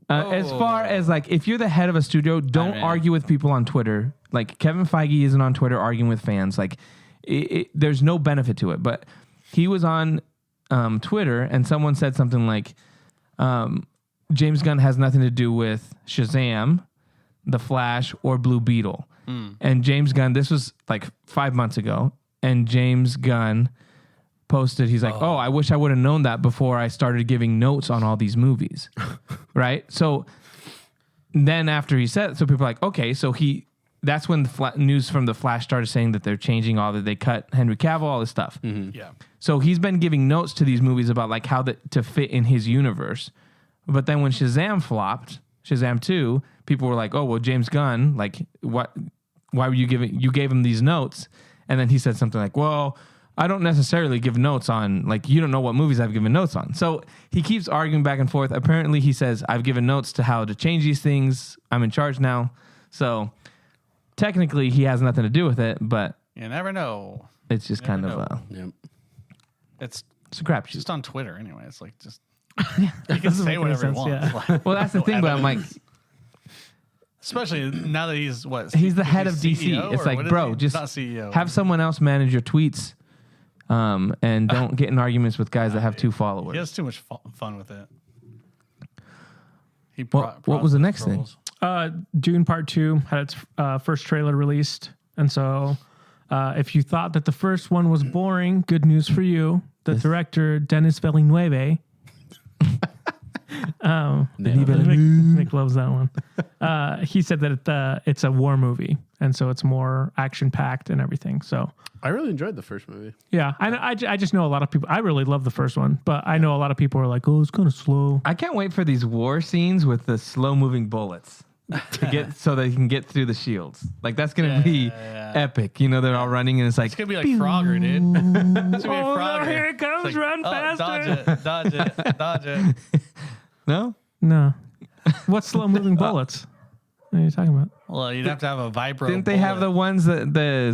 As far as like, if you're the head of a studio, don't argue with people on Twitter. Like Kevin Feige isn't on Twitter arguing with fans. Like there's no benefit to it. But he was on Twitter and someone said something like, James Gunn has nothing to do with Shazam, The Flash, or Blue Beetle. And James Gunn, this was like 5 months ago, and James Gunn posted, he's like, I wish I would have known that before I started giving notes on all these movies. Right? So then after he said it, so people are like, okay, so that's when the news from The Flash started saying that they're changing all that, they cut Henry Cavill, all this stuff. Yeah. So he's been giving notes to these movies about like how to fit in his universe. But then when Shazam flopped, Shazam 2, people were like, oh, well, James Gunn, like, what? Why were you gave him these notes? And then he said something like, well, I don't necessarily give notes on, like, you don't know what movies I've given notes on. So he keeps arguing back and forth. Apparently he says, I've given notes to how to change these things. I'm in charge now. So technically he has nothing to do with it, but You never know. it's just kind of It's it's a crapshoot. just on Twitter anyway. It's like just you can say whatever you want. Yeah. Like, Well, that's the thing, but I'm like, especially now that he's he's the head of he DC. CEO, It's or like, what is bro, he? just Not CEO. have someone else manage your tweets, and don't get in arguments with guys that have 2 followers. He has too much fun with it. What was the next thing? Dune Part 2 had its first trailer released. And so if you thought that the first one was boring, good news for you. The director, Denis Villeneuve, Nick loves that one. He said that it's a war movie. And so it's more action-packed and everything. So I really enjoyed the first movie. yeah, I just know a lot of people. I really love the first one, but I know a lot of people are like, oh, it's kind of slow. I can't wait for these war scenes with the slow moving bullets to get so they can get through the shields. Like that's gonna be epic. You know, they're all running and it's like It's gonna be like Frogger, dude. It's gonna be Oh, Frogger. no, here it comes, It's like, run Dodge faster. it, dodge it, dodge it. no. No. What's slow moving bullets? What are you talking about? Well, you'd have to have a vibro. Didn't they have the ones that they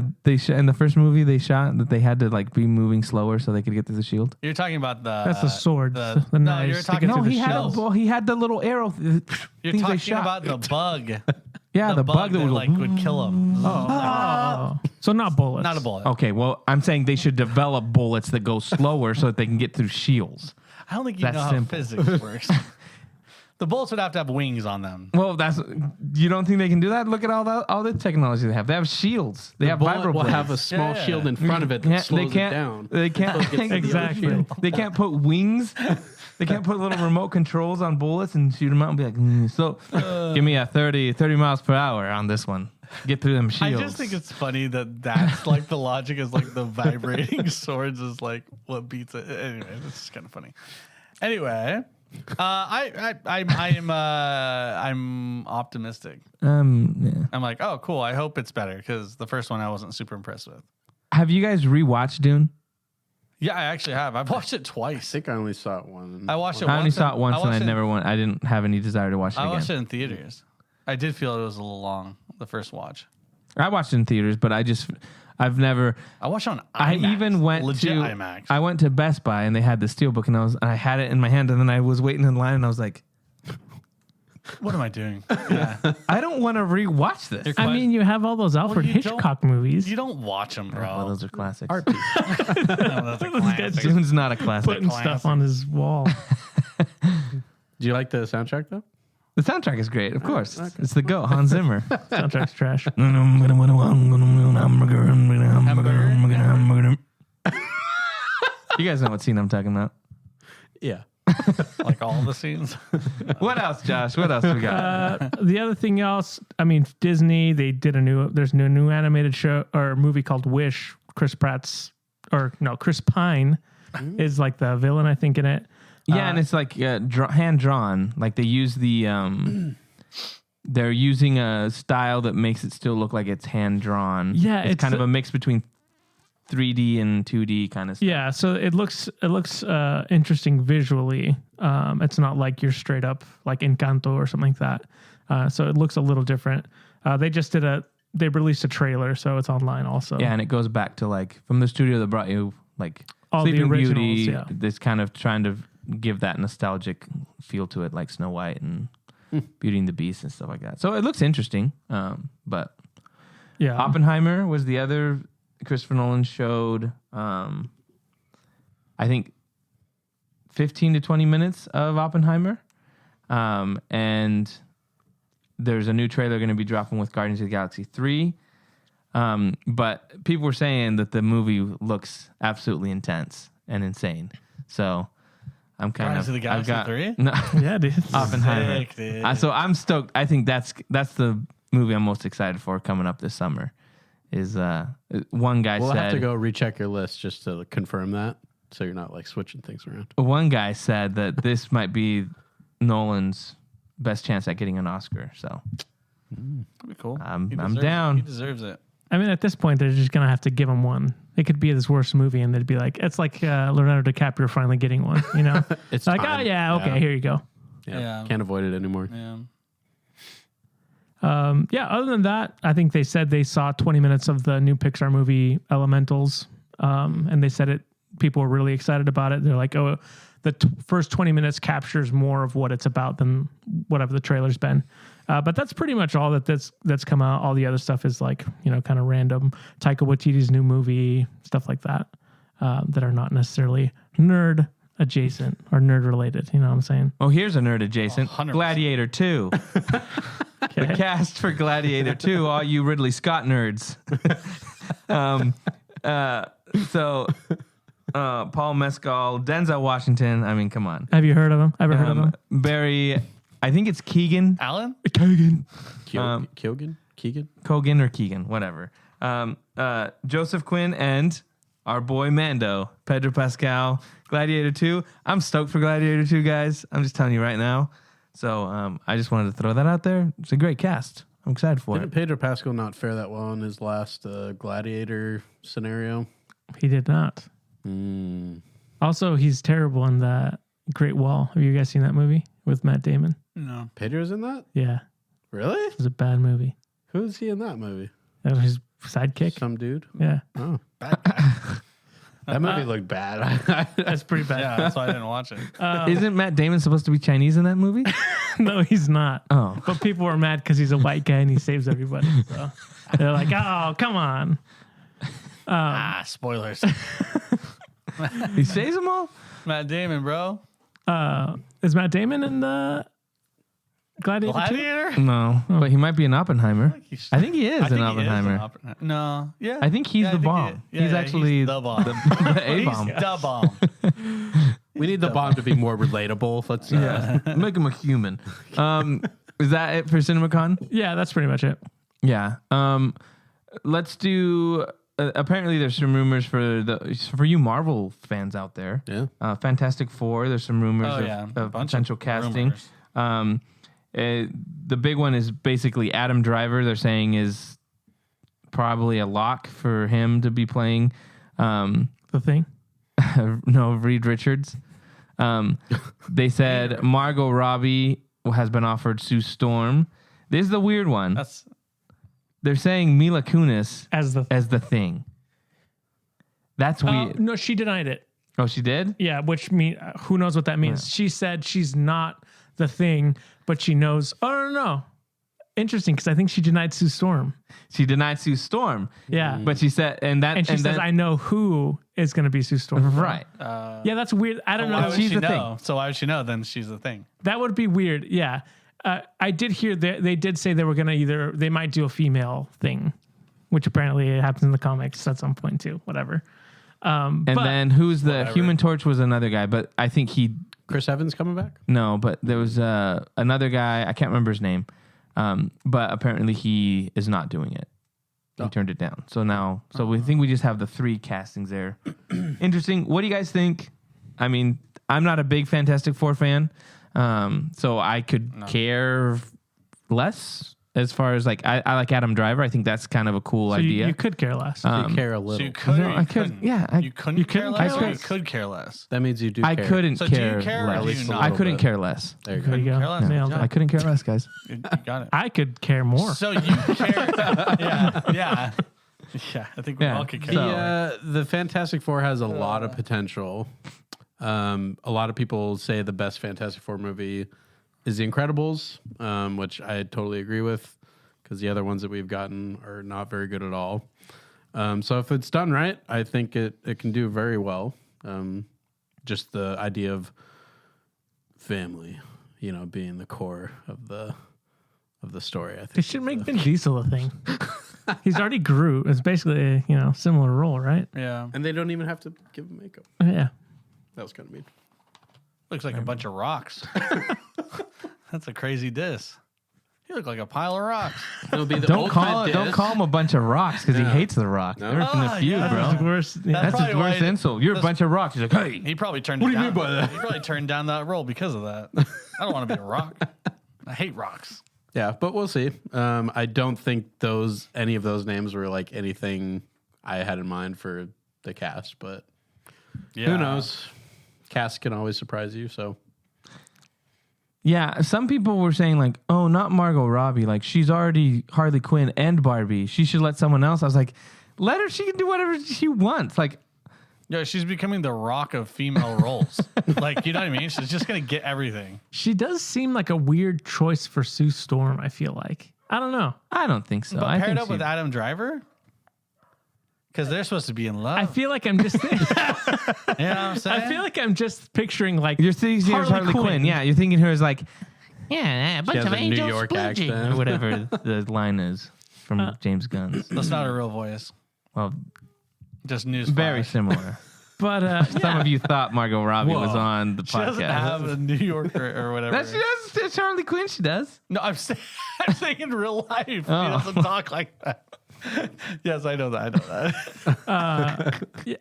in the first movie they shot that they had to like be moving slower so they could get through the shield? You're talking about the. That's the sword. The no, knives you're sticking talking. through the he had shield. he had the little arrow You're things they talking shot. about the bug. Yeah, the bug that would kill him. Oh. So not bullets. Not a bullet. Okay, well, I'm saying they should develop bullets that go slower so that they can get through shields. I don't think you That's know how simple. physics works. The bullets would have to have wings on them. Well, you don't think they can do that? Look at all the technology they have. They have shields. They have Bullet will vibroblades. have a small Yeah. shield in front of it that slows it down. They can't Exactly. They can't put wings. They can't put little remote controls on bullets and shoot them out and be like, so give me a 30 miles per hour on this one. Get through them I shields. just think it's funny that's like the logic is like the vibrating swords is like what beats it. Anyway, this is kind of funny. Anyway, I'm optimistic. Yeah. I'm like, oh, cool. I hope it's better because the first one I wasn't super impressed with. Have you guys rewatched Dune? Yeah, I actually have. I've watched it I twice. think I only saw it once. I watched it. I only saw it once, and I watched it- never went. I didn't have any desire to watch it I again. watched it in theaters. I did feel it was a little long the first watch. I watched it in theaters, but I've never. I watched it on IMAX. I even went legit to IMAX. I went to Best Buy and they had the Steelbook and I had it in my hand and then I was waiting in line and I was like, What am I doing? Yeah. I don't want to rewatch this. I mean, you have all those Alfred you don't- Hitchcock movies. You don't watch them, bro. Well, those are classics. No, those are classics. Dune's not a classic. Putting stuff on his wall. Do you like the soundtrack though? The soundtrack is great, of course. Okay. It's the GOAT, Hans Zimmer. Soundtrack's trash. You guys know what scene I'm talking about? Yeah. Like all the scenes. What else, Josh? What else we got? The other thing else, I mean, Disney, they did there's a new animated show or movie called Wish. Chris Pine is like the villain, I think, in it. Yeah, and it's like hand drawn. Like they use they're using a style that makes it still look like it's hand drawn. Yeah, it's kind of a mix between 3D and 2D kind of stuff. Yeah, so it looks interesting visually. It's not like you're straight up like Encanto or something like that. So it looks a little different. They released a trailer, so it's online also. Yeah, and it goes back to like from the studio that brought you like all Sleeping the originals, Beauty. yeah. This kind of trying to give that nostalgic feel to it, like Snow White and Beauty and the Beast and stuff like that. So it looks interesting. But yeah, Oppenheimer was the other. Christopher Nolan showed, I think, 15 to 20 minutes of Oppenheimer. And there's a new trailer going to be dropping with Guardians of the Galaxy 3. But people were saying that the movie looks absolutely intense and insane. So I'm kind Guardians of the Galaxy 3? No, yeah, dude. Oppenheimer. Sick, dude. So I'm stoked. I think that's the movie I'm most excited for coming up this summer. Is one guy we'll said... We'll have to go recheck your list just to confirm that, so you're not like switching things around. One guy said that this might be Nolan's best chance at getting an Oscar. So that'd be cool. I'm down. He deserves it. I mean, at this point, they're just gonna have to give him one. It could be his worst movie, and they'd be like, "It's like Leonardo DiCaprio finally getting one." You know, it's like, time. "Oh yeah, okay, here you go." Yeah. Can't avoid it anymore. Yeah. Other than that, I think they said they saw 20 minutes of the new Pixar movie Elementals, and they said people were really excited about it. They're like, "Oh, the first 20 minutes captures more of what it's about than whatever the trailer's been." But that's pretty much all that's come out. All the other stuff is like, kind of random. Taika Waititi's new movie, stuff like that, that are not necessarily nerd adjacent or nerd related. You know what I'm saying? Oh, here's a nerd adjacent. 100%. Gladiator 2. Okay. The cast for Gladiator 2, all you Ridley Scott nerds. Paul Mescal, Denzel Washington. I mean, come on. Have you heard of him? Ever heard of him? Barry, I think it's Keegan. Alan? Keegan. Kogan or Keegan, whatever. Joseph Quinn and our boy Mando, Pedro Pascal, Gladiator 2. I'm stoked for Gladiator 2, guys. I'm just telling you right now. So I just wanted to throw that out there. It's a great cast. I'm excited for Didn't Pedro Pascal not fare that well in his last Gladiator scenario? He did not. Also, he's terrible in the Great Wall. Have you guys seen that movie with Matt Damon? No. Pedro's in that? Yeah, Really? it was a bad movie. Who's he in that movie? That was his sidekick. Some dude? Yeah, Oh. Bad guy. That movie looked bad. that's pretty bad. Yeah, that's why I didn't watch it. Isn't Matt Damon supposed to be Chinese in that movie? No, he's not. Oh. But people were mad because he's a white guy and he saves everybody. So they're like, "Oh, come on." Spoilers. He saves them all? Matt Damon, bro. Is Matt Damon in the Gladiator 2? Gladiator? No, but he might be an Oppenheimer. I think he is an Oppenheimer. No. Yeah. I think he's the bomb. He's actually he's the bomb. the A-bomb. He's the bomb. We need the bomb to be more relatable. Let's Make him a human. Is that it for CinemaCon? Yeah, that's pretty much it. Yeah. Let's do. Apparently, there's some rumors for you Marvel fans out there. Yeah. Fantastic Four. There's some rumors of potential casting. The big one is basically Adam Driver. They're saying is probably a lock for him to be playing. The Thing. No, Reed Richards. They said Margot Robbie has been offered Sue Storm. This is the weird one. They're saying Mila Kunis as the Thing. That's weird. No, she denied it. Oh, she did? Yeah, which who knows what that means? Yeah. She said she's not the Thing, but she knows. Oh, no. Interesting, because I think she denied Sue Storm. She denied Sue Storm. Yeah. But she said, and she says, I know who is going to be Sue Storm. Right. Yeah, that's weird. I don't know. She's the Thing. So why would she know then she's the Thing? That would be weird. Yeah. I did hear that they did say they were gonna they might do a female thing, which apparently it happens in the comics at some point too. Whatever. And then who's the Human Torch was another guy, but I think Chris Evans coming back? No, but there was another guy. I can't remember his name, but apparently he is not doing it. He turned it down. So now, we think we just have the 3 castings there. Interesting. What do you guys think? I mean, I'm not a big Fantastic Four fan, so I could care less. As far as like, I like Adam Driver. I think that's kind of a cool idea. You could care less. You care a little. So you could. No, I could. Yeah, you couldn't care less. Or you could care less. That means you do. I care. couldn't So care. do you care or less. do you not? I couldn't care less. There you There you go. go. Care less. Nailed it. I couldn't care less, guys. You got it. I could care more. So you care. Yeah. I think we all could care. The Fantastic Four has a lot of potential. A lot of people say the best Fantastic Four movie is The Incredibles, which I totally agree with, because the other ones that we've gotten are not very good at all. So if it's done right, I think it can do very well. Just the idea of family, being the core of the story. I think They should make Vin Diesel a thing. He's already Groot. It's basically a similar role, right? Yeah. and they don't even have to give him makeup. Yeah. That was kind of mean. Looks like a bunch of rocks. That's a crazy diss. You look like a pile of rocks. It'll be the Don't ultimate call diss. him a bunch of rocks because he hates the Rock. No. There's been a few, yeah. bro. That's worse. That's probably his worst why- insult. You're a bunch of rocks. He's like, hey. He probably turned What it do you down. mean by that? He probably turned down that role because of that. I don't want to be a rock. I hate rocks. Yeah, but we'll see. I don't think any of those names were like anything I had in mind for the cast, but who knows? Cast can always surprise you. So Yeah, some people were saying like, oh, not Margot Robbie. Like, she's already Harley Quinn and Barbie. She should let someone else. I was like, let her. She can do whatever she wants. Like, Yeah, she's becoming the Rock of female roles. Like, you know what I mean? She's just going to get everything. She does seem like a weird choice for Sue Storm, I feel like. I don't know. I don't think so. But I paired think up with Adam Driver? Because they're supposed to be in love. I feel like I'm just you know what I'm saying? I feel like I'm just picturing like you're thinking Harley Quinn. Yeah, you're thinking her as like, yeah, a bunch has of a New angels York splurging, accent. or whatever the line is from James Gunn's. That's not a real voice. Well, Just news. very similar. but Some of you thought Margot Robbie was Whoa. on the She doesn't podcast. have a New York or whatever. That she does. It's Harley Quinn. She does. No, I'm saying in real life. He Oh. doesn't talk like that. Yes, I know that.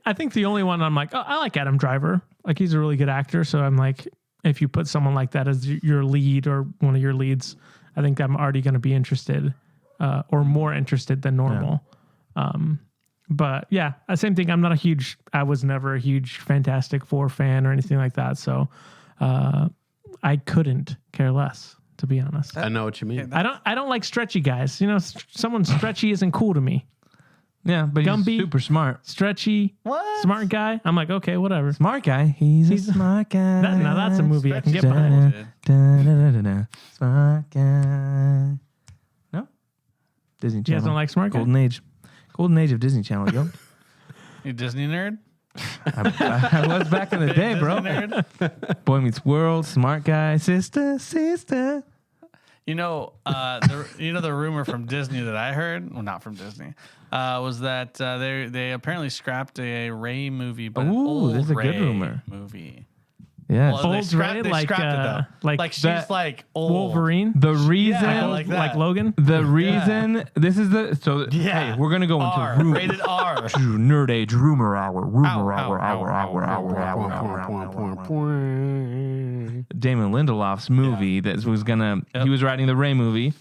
I think the only one I'm like, oh, I like Adam Driver. Like he's a really good actor. So I'm like, if you put someone like that as your lead or one of your leads, I think I'm already going to be interested or more interested than normal. But yeah, same thing. I was never a huge Fantastic Four fan or anything like that. So I couldn't care less, to be honest. I know what you mean. I don't like stretchy guys. Someone stretchy isn't cool to me. Yeah, but Gumby. he's super smart. Stretchy, smart guy. I'm like, okay, whatever. Smart guy. He's a smart guy. Now that's a movie I can get Stretchy's behind. bullshit. Smart guy. No? Disney You Channel. guys don't like smart guy? Golden Age. Golden Age of Disney Channel, yo. You Disney nerd? I was back in the day, Disney bro. nerd? Boy Meets World, smart guy, sister. You know, the rumor from Disney that I heard, well, not from Disney, was that they apparently scrapped a Rey movie, but an Ooh, old that's a good Rey rumor. movie. Yeah. Well, they Old scrapped, Rey, they like, scrapped it though. Like she's that- like old. Wolverine, The reason, Yeah, like that. like Logan. the reason, this is the, so, Yeah. hey, we're going to go R, into rated R. Nerd Age Rumor Hour. Damon Lindelof's movie that was he was writing the Rey movie.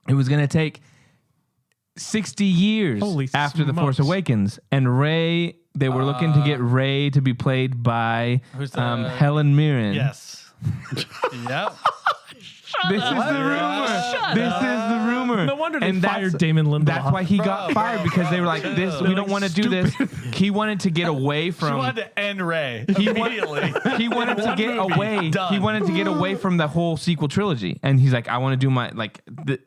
It was gonna take 60 years Holy after The Force smokes. Awakens, and Rey. They were looking to get Rey to be played by Who's the- Helen Mirren. Yes. Yep. This is the rumor. This is the rumor. No wonder they And that's- fired Damon Lindelof. That's why he got fired, because they were like, "This, we don't want to do this." He wanted to get away She from. wanted to end Ray He immediately. He wanted to One get movie, away. done. He wanted to get away from the whole sequel trilogy, and he's like, "I want to do my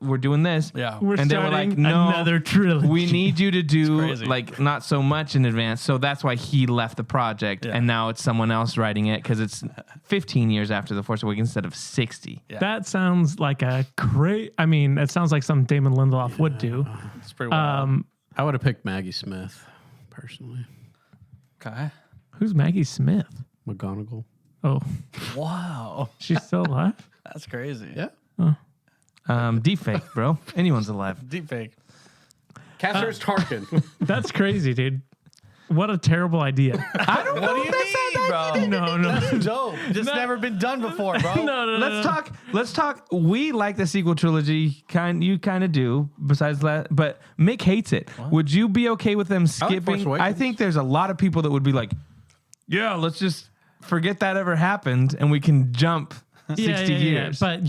we're doing this." Yeah. We're and they were like, starting "No, another trilogy. we need you to do crazy. like not so much in advance." So that's why he left the project, and now it's someone else writing it because it's 15 years after The Force Awakens instead of 60. Yeah. That sounds sounds like a great. I mean, it sounds like something Damon Lindelof would do. It's pretty wild. I would have picked Maggie Smith, personally. Okay. Who's Maggie Smith? McGonagall. Oh, Wow. she's still alive? That's crazy. Yeah. Deepfake, bro. Anyone's alive. Deep fake. Castor's Tarkin. That's crazy, dude. What a terrible idea. I don't know. What do you mean, bro? No. That's dope. Just never been done before, bro. No. Let's talk. We like the sequel trilogy. You kind of do. Besides that, but Mick hates it. What? Would you be okay with them skipping? I think there's a lot of people that would be like, yeah, let's just forget that ever happened, and we can jump 60 years. Yeah. But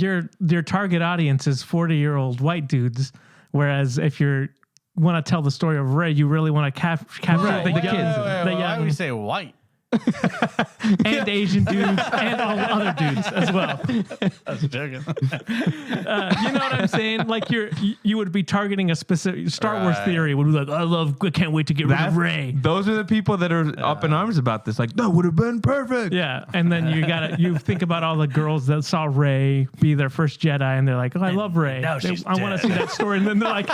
your target audience is 40-year-old white dudes, whereas if you want to tell the story of Rey, you really want to capture the kids. Why would you say white? And Asian dudes and all the other dudes as well. I was joking. You know what I'm saying? Like you would be targeting a specific Star Wars theory. Would be like, I can't wait to get rid of Rey. Those are the people that are up in arms about this. Like, that would have been perfect. Yeah, and then you think about all the girls that saw Rey be their first Jedi, and they're like, I love Rey. I want to see that story. And then they're like,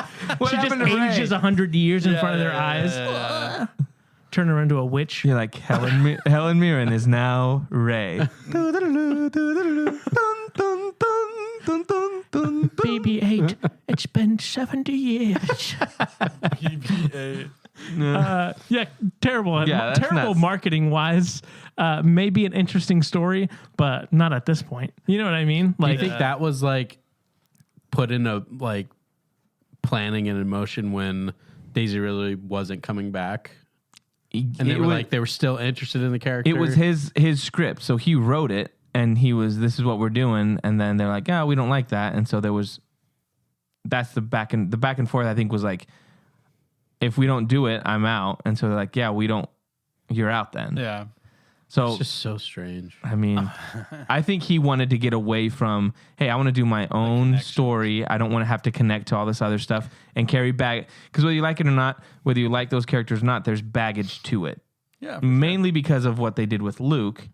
she just ages 100 years in front of their eyes. Turn her into a witch. You're like, Helen Mirren is now Rey. BB-8. It's been 70 years. BB-8. Terrible. Yeah, terrible marketing wise. Maybe an interesting story, but not at this point. You know what I mean? Like, do you think that was like put into like planning and in motion when Daisy really wasn't coming back? And they were still interested in the character. It was his script, so he wrote it, and this is what we're doing, and then they're like, we don't like that, and so that's the back and forth. I think was like, if we don't do it, I'm out, and so they're like, we don't, you're out then. Yeah. So it's just so strange. I mean, I think he wanted to get away from, hey, I want to do my own story. I don't want to have to connect to all this other stuff and carry back. Because whether you like it or not, whether you like those characters or not, there's baggage to it. Yeah. Mainly because of what they did with Luke.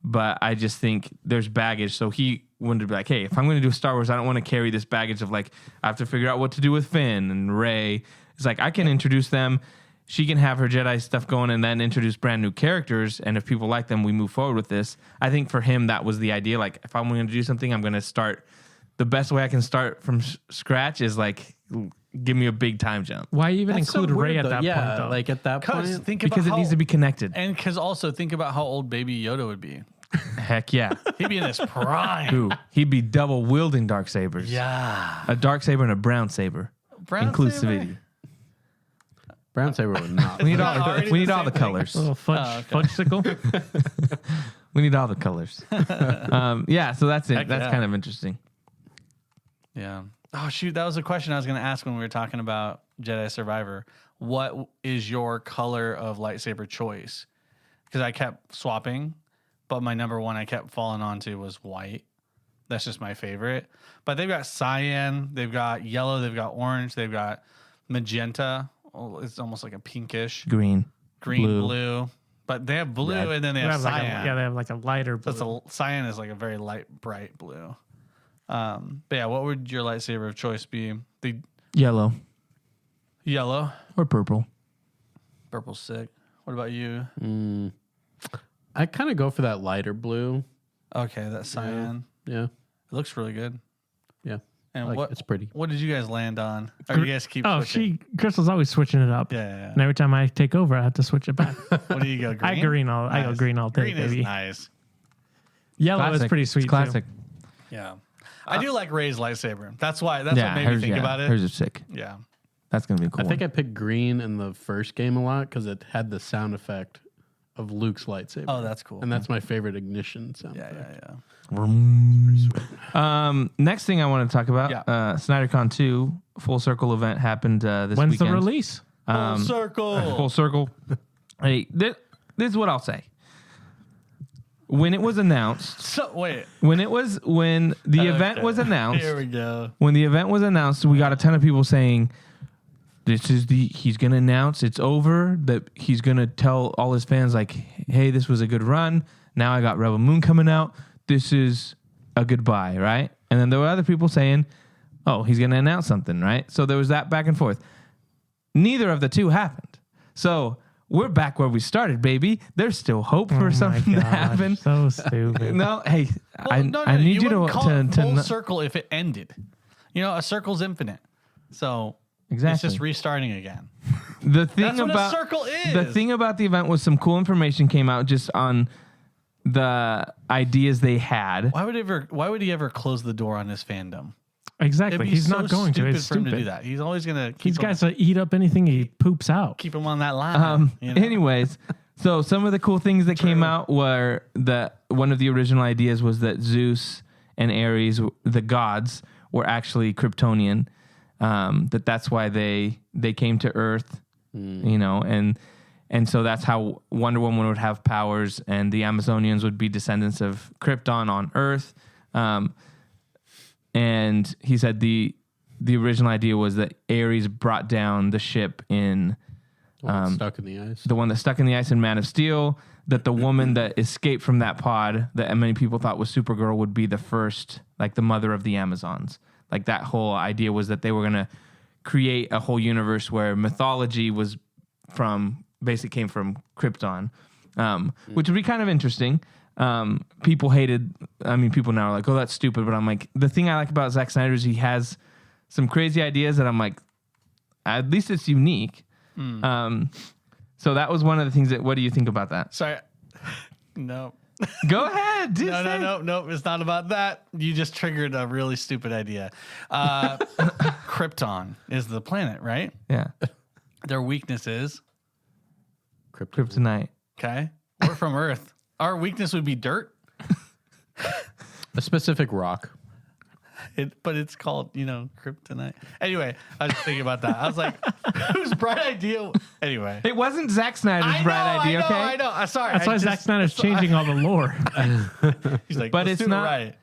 But I just think there's baggage. So he wanted to be like, hey, if I'm going to do Star Wars, I don't want to carry this baggage of like, I have to figure out what to do with Finn and Rey. It's like, I can introduce them. She can have her Jedi stuff going and then introduce brand new characters. And if people like them, we move forward with this. I think for him, that was the idea. Like, if I'm going to do something, I'm going to start. The best way I can start from scratch is like, give me a big time jump. Why even include Rey at that point, though? Like at that point? Because it needs to be connected. And because also think about how old Baby Yoda would be. Heck yeah. He'd be in his prime. Ooh, he'd be double wielding darksabers. Yeah. A darksaber and a brown saber. Inclusivity. Brown saber would not. We need all the colors. A little fudgesicle. We need all the colors. So that's it. That's kind of interesting. Yeah. Oh, shoot. That was a question I was going to ask when we were talking about Jedi Survivor. What is your color of lightsaber choice? Because I kept swapping, but my number one I kept falling onto was white. That's just my favorite. But they've got cyan, they've got yellow, they've got orange, they've got magenta. Oh, it's almost like a pinkish. Green, blue. But they have blue and then they have cyan. They have like a lighter blue. Cyan is like a very light, bright blue. But yeah, what would your lightsaber of choice be? The yellow or purple. Purple's sick. What about you? I kind of go for that lighter blue. Okay, that cyan. Yeah. It looks really good. Yeah. And it's pretty. What did you guys land on? Or you guys keep switching? Crystal's always switching it up. Yeah. And every time I take over, I have to switch it back. What do you go, green? I go green all day, green baby. Is nice. Yellow is pretty sweet, it's classic. too. Yeah. I do like Rey's lightsaber. That's what made me think about it. Hers is sick. Yeah. That's going to be cool. I think I picked green in the first game a lot because it had the sound effect of Luke's lightsaber. Oh, that's cool. And that's my favorite ignition sound effect. Yeah. Next thing I want to talk about, SnyderCon 2 Full Circle event happened this weekend. When's the release? Full Circle. Full Circle. Hey, this is what I'll say. When it was announced, when the event was announced, here we go. When the event was announced, we got a ton of people saying, he's going to announce it's over, that he's going to tell all his fans like, hey, this was a good run. Now I got Rebel Moon coming out. This is a goodbye, right? And then there were other people saying, oh, he's going to announce something, right? So there was that back and forth. Neither of the two happened. So we're back where we started, baby. There's still hope for something to happen. So stupid. No, hey, I need you to call it full to circle if it ended. You know, a circle's infinite. So exactly. It's just restarting again. The thing That's what about a circle is. The thing about the event was some cool information came out just on the ideas they had. Why would he ever close the door on his fandom? Exactly. He's not going to. It's for him stupid. to do that. He's always going to These guys eat up anything he poops out. keep him on that line. Anyways, so some of the cool things that came out were that one of the original ideas was that Zeus and Ares, the gods, were actually Kryptonian. That's why they came to Earth, you know, and so that's how Wonder Woman would have powers, and the Amazonians would be descendants of Krypton on Earth. And he said the original idea was that Ares brought down the ship in stuck in the ice. the one that stuck in the ice in Man of Steel. That the woman that escaped from that pod that many people thought was Supergirl would be the first, like the mother of the Amazons. Like that whole idea was that they were going to create a whole universe where mythology was came from Krypton, which would be kind of interesting. People now are like, oh, that's stupid. But I'm like, the thing I like about Zack Snyder is he has some crazy ideas that I'm like, at least it's unique. So that was one of the things what do you think about that? Sorry. No. Go ahead. No. It's not about that. You just triggered a really stupid idea. Krypton is the planet, right? Yeah. Their weakness is Kryptonite. okay. We're from Earth. Our weakness would be dirt. A specific rock. But it's called, kryptonite. Anyway, I was thinking about that. I was like, whose bright idea? Anyway. It wasn't Zack Snyder's bright idea, okay? I know. I'm sorry. That's why Zack Snyder's changing all the lore. He's like, but it's not right.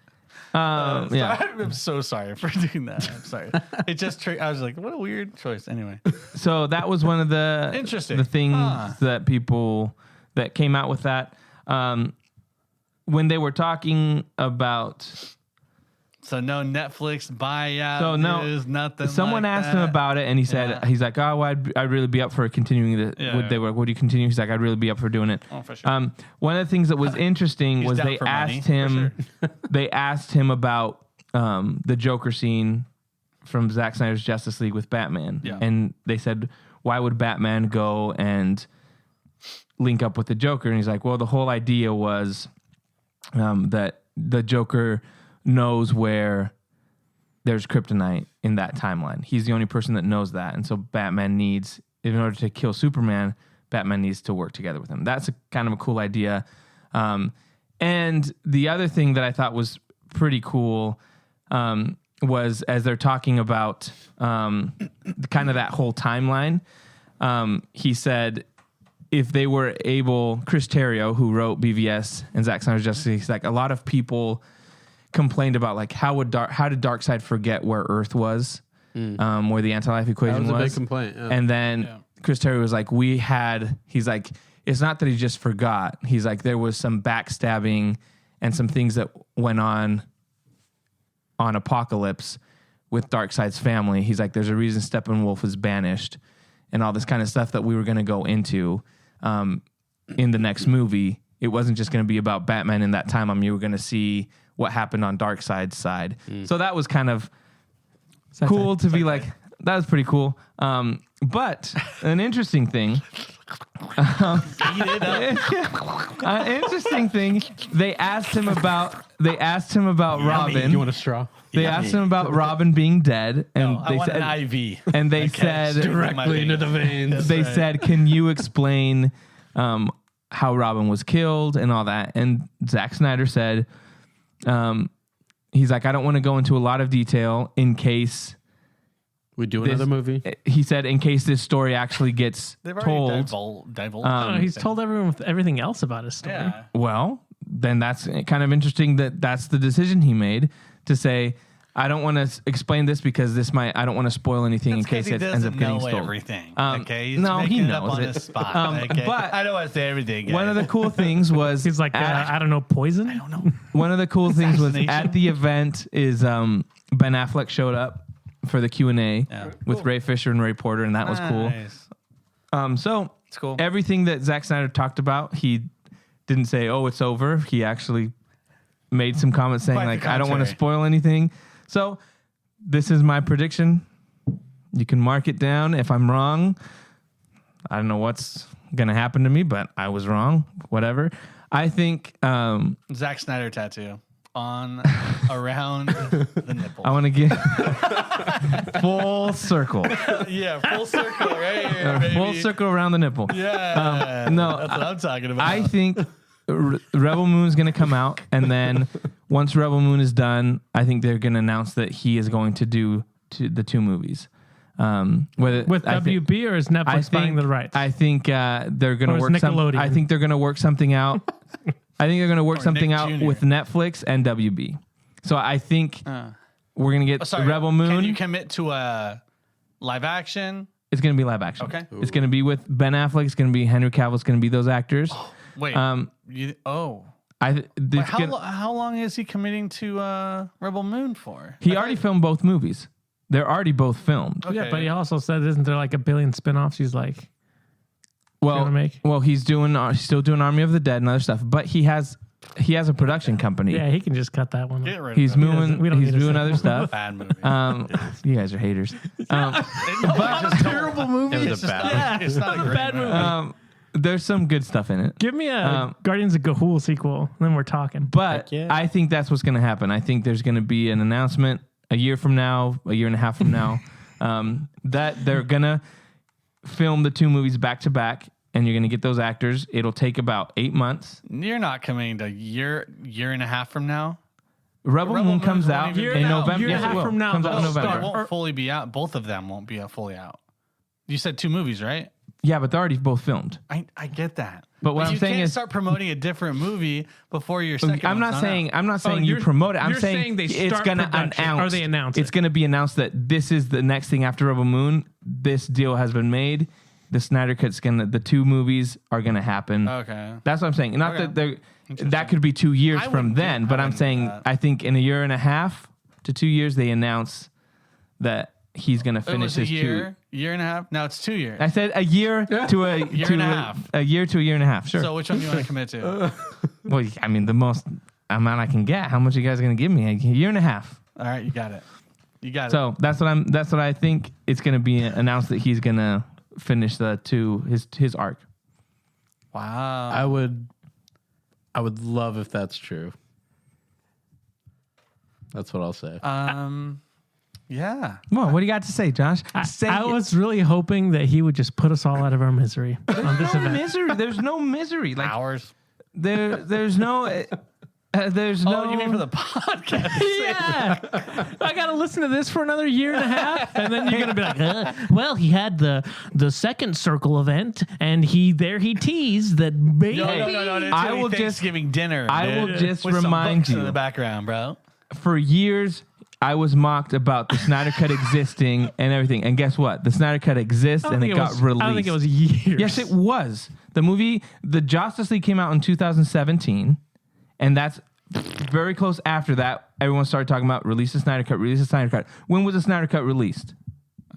Yeah. I'm so sorry for doing that. I'm sorry. It just I was like, what a weird choice. Anyway. So that was one of the interesting the things that people that came out with that. When they were talking about so no Netflix buyout. So no, news, nothing. Someone like asked that. him about it, and he said, "He's like, oh, well, I'd really be up for continuing the." Yeah. Would you continue? He's like, "I'd really be up for doing it." Oh, for sure. One of the things that was interesting was down they for money, asked for him. sure. They asked him about the Joker scene from Zack Snyder's Justice League with Batman, and they said, "Why would Batman go and link up with the Joker?" And he's like, "Well, the whole idea was that the Joker knows where there's kryptonite in that timeline. He's the only person that knows that. And so Batman needs, in order to kill Superman, Batman needs to work together with him." That's kind of a cool idea. And the other thing that I thought was pretty cool was as they're talking about kind of that whole timeline, he said if they were able, Chris Terrio, who wrote BVS and Zack Snyder's Justice League, he's like, a lot of people complained about like how did Darkseid forget where Earth was, where the anti-life equation was. That was a big complaint. Yeah. And then Chris Terrio was like, he's like, it's not that he just forgot. He's like, there was some backstabbing and some things that went on Apocalypse with Darkseid's family. He's like, there's a reason Steppenwolf was banished and all this kind of stuff that we were going to go into in the next movie. It wasn't just going to be about Batman in that time. You were going to see what happened on Darkseid's side. So that was kind of cool to be like, that was pretty cool. But an interesting thing, they asked him about Robin. You want a straw? They asked him about Robin being dead, and I want an IV. And they said Directly into the veins. They said, "Can you explain how Robin was killed and all that?" And Zack Snyder said, "He's like, I don't want to go into a lot of detail in case we do another movie." He said, "In case this story actually gets They've told." divulged. He's told everyone with everything else about his story. Yeah. Well, then that's kind of interesting that's the decision he made to say, I don't want to explain this because I don't want to spoil anything in case it ends up getting stolen. Everything. Okay, he knows it up on the spot. Okay? But I don't want to say everything. Guys. One of the cool things was he's like, I don't know, poison. I don't know. One of the cool things was at the event is Ben Affleck showed up for the Q&A with Ray Fisher and Ray Porter, and that was cool. So it's cool. Everything that Zack Snyder talked about, he didn't say, "Oh, it's over." He actually made some comments saying, like, "I don't want to spoil anything." So this is my prediction. You can mark it down. If I'm wrong, I don't know what's gonna happen to me, but I was wrong. Whatever. I think Zack Snyder tattoo on around the nipple. I want to get full circle. Yeah, full circle right here, baby. Full circle around the nipple. Yeah. No, that's what I'm talking about. I think Rebel Moon is going to come out, and then once Rebel Moon is done, I think they're going to announce that he is going to do the 2 movies. Whether with WB or is Netflix buying the rights? I think they're going to work. I think they're going to work something out. I think they're going to work something out with Netflix and WB. So I think we're going to get Rebel Moon. Can you commit to a live action? It's going to be live action. Okay. Ooh. It's going to be with Ben Affleck. It's going to be Henry Cavill. It's going to be those actors. Wait. How long is he committing to Rebel Moon for? He already filmed both movies. They're already both filmed. Okay. Yeah, but he also said, isn't there like a billion spinoffs? He's like, he's still doing Army of the Dead and other stuff, but he has a production company. Yeah, he can just cut that one. Get rid of he's doing other stuff. Bad movie. You guys are haters. It's not a terrible movie. It's not a great bad movie. There's some good stuff in it. Give me a Guardians of Gahul sequel, then we're talking. But I think that's what's going to happen. I think there's going to be an announcement a year from now, a year and a half from now, that they're going to film the 2 movies back to back, and you're going to get those actors. It'll take about 8 months. You're not coming to year and a half from now. Rebel Moon comes out in November. Year and a half from now. Comes out in November. It won't fully be out. Both of them won't be fully out. You said 2 movies, right? Yeah, but they're already both filmed. I get that. But what I'm saying is, start promoting a different movie before your second. I'm not saying you promote it. I'm saying it's going to announce. Or they announce it's going to be announced that this is the next thing after Rebel Moon. This deal has been made. The Snyder Cut's the 2 movies are gonna happen. Okay, that's what I'm saying. Not that could be 2 years from then, but I'm saying I think in a year and a half to 2 years they announce that he's gonna finish his year and a half. Now it's 2 years. I said a year to a year and a half. A year to a year and a half. Sure. So which one do you want to commit to? Well, I mean the most amount I can get. How much are you guys gonna give me? A year and a half. All right, you got it. So that's what I think. It's gonna be announced that he's gonna finish his arc. Wow. I would love if that's true. That's what I'll say. Yeah. Well, what do you got to say, Josh? I was really hoping that he would just put us all out of our misery on this event. Misery. There's no misery. Like ours. There's no. There's no. You mean for the podcast? Yeah. I got to listen to this for another year and a half, and then you're gonna be like, well, he had the second circle event, and he teased that maybe. No. I will Thanksgiving dinner. I will just remind you in the background, bro. For years, I was mocked about the Snyder Cut existing and everything, and guess what? The Snyder Cut exists, and it got released. I don't think it was years. Yes, it was. The movie, the Justice League, came out in 2017. And that's very close after that. Everyone started talking about release the Snyder Cut. When was the Snyder Cut released?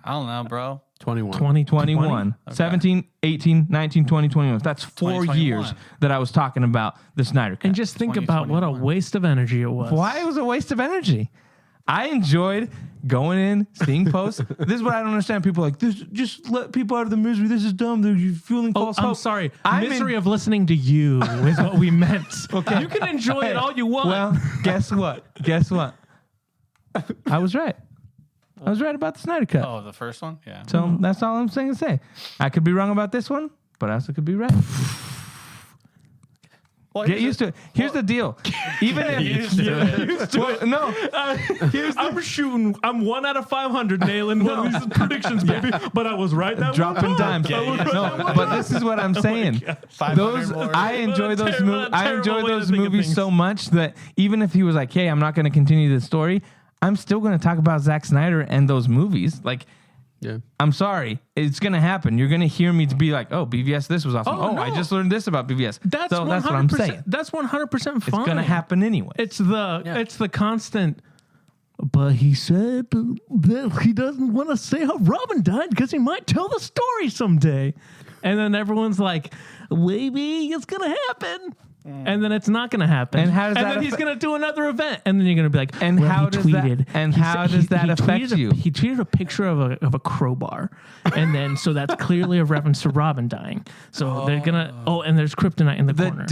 I don't know, bro. 2021. Okay. 17, 18, 19, 20, 21. That's 4 years that I was talking about the Snyder Cut. And just think about what a waste of energy it was. Why it was a waste of energy? I enjoyed going in, seeing posts. This is what I don't understand. People are like, this, just let people out of the misery. This is dumb. They're feeling false hope. I'm sorry. Misery of listening to you is what we meant. Okay. You can enjoy it all you want. Well, guess what? I was right. I was right about the Snyder Cut. Oh, the first one? Yeah. So that's all I'm saying to say. I could be wrong about this one, but I also could be right. Well, get used to it. Here's the deal. Even if I'm 1 out of 500 nailing one of these predictions, baby. But I was right that dropping dimes. But this is what I'm saying. I enjoy those movies so much that even if he was like, "Hey, I'm not going to continue the story," I'm still going to talk about Zack Snyder and those movies. Like, Yeah. I'm sorry. It's going to happen. You're going to hear me to be like, oh, BVS, this was awesome. Oh, no. I just learned this about BVS. That's so that's what I'm saying. That's 100% fine. It's going to happen anyway. It's the constant. But he said that he doesn't want to say how Robin died because he might tell the story someday. And then everyone's like, maybe it's going to happen. And then it's not going to happen. And how does that then he's going to do another event. And then you're going to be like, and well, how he does tweeted. that, and how does that affect you? He tweeted a picture of a crowbar. And then, so that's clearly a reference to Robin dying. So they're going to, and there's kryptonite in the corner.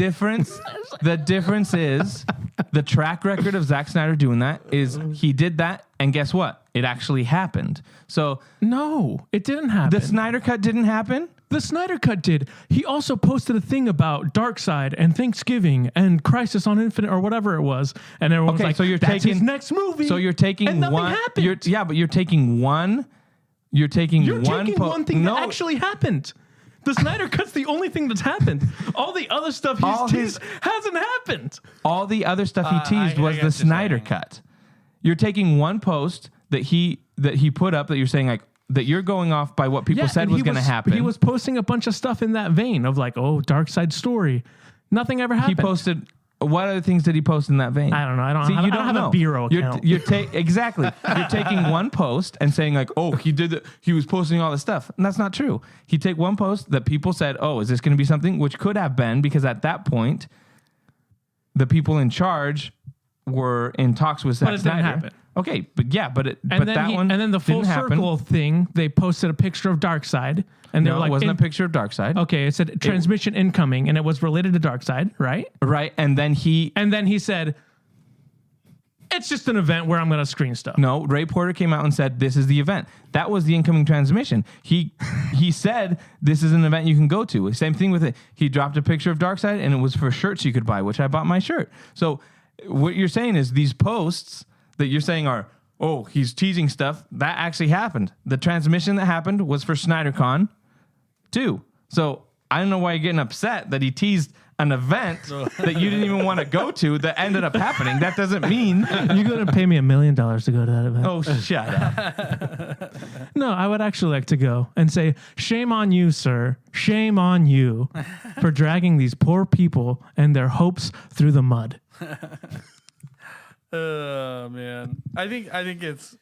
The difference is the track record of Zack Snyder doing that is he did that. And guess what? It actually happened. So no, it didn't happen. The Snyder Cut didn't happen? The Snyder Cut did. He also posted a thing about Darkseid and Thanksgiving and Crisis on Infinite or whatever it was, and everyone's like, so you're "That's taking his next movie." So you're taking and nothing one. happened. But you're taking one. You're taking one thing that actually happened. The Snyder Cut's the only thing that's happened. All the other stuff he's teased hasn't happened. All the other stuff he teased was the Snyder Cut. You're taking one post that he put up that you're saying like. That you're going off by what people said was going to happen. He was posting a bunch of stuff in that vein of like, Darkseid story. Nothing ever happened. He posted. What other things did he post in that vein? I don't know. I don't have a bureau account. Exactly. You're taking one post and saying like, he was posting all this stuff. And that's not true. He take one post that people said, is this going to be something? Which could have been, because at that point, the people in charge were in talks with Zack Snyder. But it didn't happen. Okay, and then the Full Circle thing, they posted a picture of Darkseid, and they were like, it wasn't a picture of Darkseid. Okay, it said transmission incoming, and it was related to Darkseid, right? Right, and then he said, it's just an event where I'm going to screen stuff. No, Ray Porter came out and said this is the event. That was the incoming transmission. He said this is an event you can go to. Same thing with it. He dropped a picture of Darkseid, and it was for shirts you could buy, which I bought my shirt. So what you're saying is these posts that you're saying are, he's teasing stuff, that actually happened. The transmission that happened was for SnyderCon too. So I don't know why you're getting upset that he teased an event that you didn't even want to go to that ended up happening. That doesn't mean... You're going to pay me $1 million to go to that event. Oh, shut up. No, I would actually like to go and say, shame on you, sir. Shame on you for dragging these poor people and their hopes through the mud. Oh man, I think it's.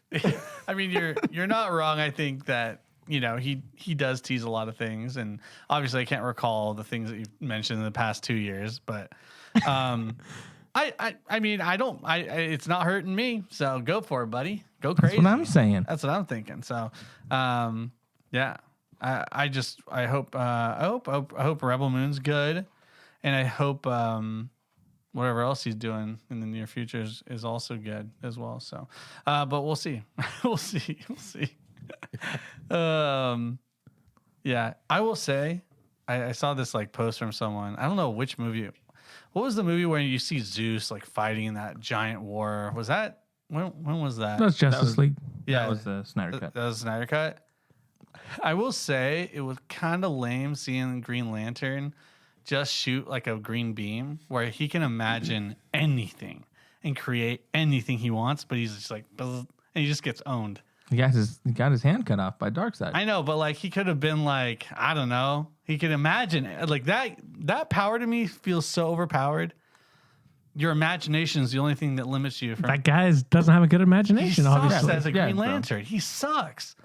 I mean, you're not wrong. I think that he does tease a lot of things, and obviously I can't recall the things that you've mentioned in the past 2 years, but I mean it's not hurting me. So go for it, buddy. Go crazy. That's what I'm saying. That's what I'm thinking. So yeah, I hope Rebel Moon's good, and I hope whatever else he's doing in the near future is also good as well. So, but we'll see. we'll see. Yeah, I will say, I saw this like post from someone. I don't know which movie. What was the movie where you see Zeus like fighting in that giant war? Was that when was that? That was Justice League. Yeah, that was the Snyder Cut. That was Snyder Cut. I will say it was kind of lame seeing Green Lantern just shoot like a green beam where he can imagine anything and create anything he wants, but he's just like, and he just gets owned. He got his hand cut off by Darkseid. I know, but like he could have been like, I don't know. He could imagine it. Like that power to me feels so overpowered. Your imagination is the only thing that limits you. That guy doesn't have a good imagination, he obviously. As a Green Lantern. He sucks.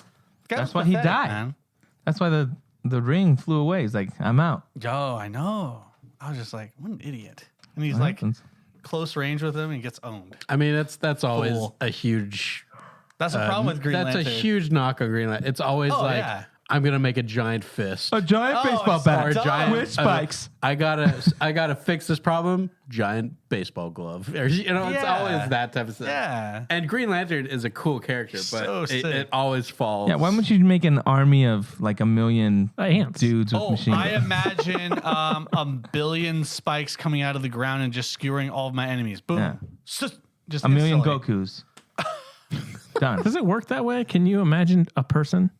That's why he died. Man. That's why the ring flew away. He's like, I'm out. Oh, I know. I was just like, what an idiot. And he's like close range with him and gets owned. I mean, that's always a huge... That's the problem with Green Lantern. That's a huge knock on Green Lantern. It's always I'm gonna make a giant fist, a giant baseball bat, or a giant with spikes. I gotta fix this problem. Giant baseball glove. Or, it's always that type of stuff. Yeah. And Green Lantern is a cool character, but it always falls. Yeah. Why wouldn't you make an army of like 1 million ants dudes with machine guns? I imagine a billion spikes coming out of the ground and just skewering all of my enemies. Boom. Yeah. Just 1 million Gokus. Done. Does it work that way? Can you imagine a person?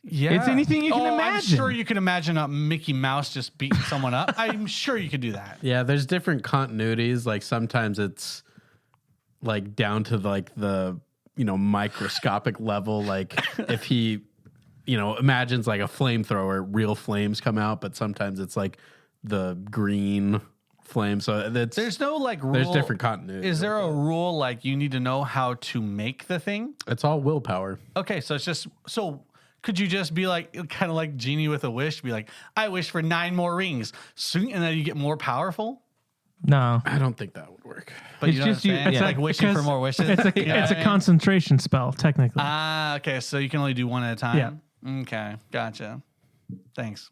Yeah. It's anything you can imagine. I'm sure you can imagine a Mickey Mouse just beating someone up. I'm sure you could do that. Yeah, there's different continuities. Like sometimes it's like down to like the microscopic level. Like if he imagines like a flamethrower, real flames come out, but sometimes it's like the green flame. So there's no like rule. There's different continuity. Is there a rule like you need to know how to make the thing? It's all willpower. Okay, so it's just could you just be like kind of like Genie with a wish, be like, I wish for 9 more rings, and then you get more powerful? No, I don't think that would work. But it's you know just what I'm saying? It's like wishing for more wishes. It's a concentration spell, technically. Okay, so you can only do one at a time. Yeah. Okay, gotcha. Thanks.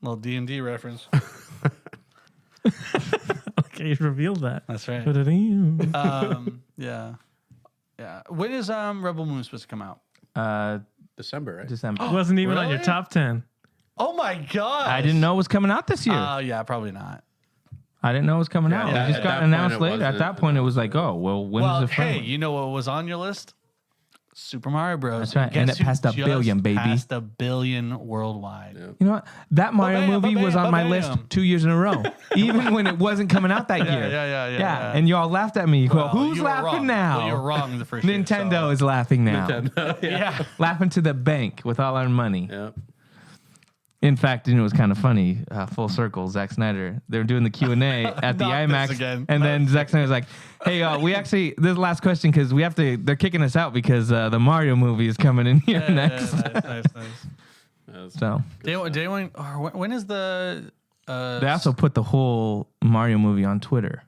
Little D&D reference. Okay, you revealed that. That's right. Yeah. When is Rebel Moon supposed to come out? December, right? December. It wasn't even on Really? your top 10. Oh my god! I didn't know it was coming out this year. Oh yeah, probably not. I didn't know it was coming out. yeah, It just at got that point announced it later. At wasn't. that point, it was like, oh, well, when Well, is it from? hey, you know what was on your list? Super Mario Bros. That's right, Guess and it who passed 1 just billion, baby. Passed 1 billion worldwide. Yeah. You know what? That Mario Ba-bam, movie was ba-bam, on my ba-bam. list 2 years in a row, even when it wasn't coming out that year. Yeah. And y'all laughed at me. Well, Who's you were laughing wrong. now? Well, you were wrong the first year, Nintendo so- is laughing now. Yeah. Laughing to the bank with all our money. Yeah. In fact, it was kind of funny. Full circle, Zack Snyder. They were doing the Q&A at the Not this IMAX, again. and then Zack Snyder was like, "Hey, we actually this is the last question because we have to. They're kicking us out because the Mario movie is coming in here next." Nice. So Day one, or when is the? they also put the whole Mario movie on Twitter,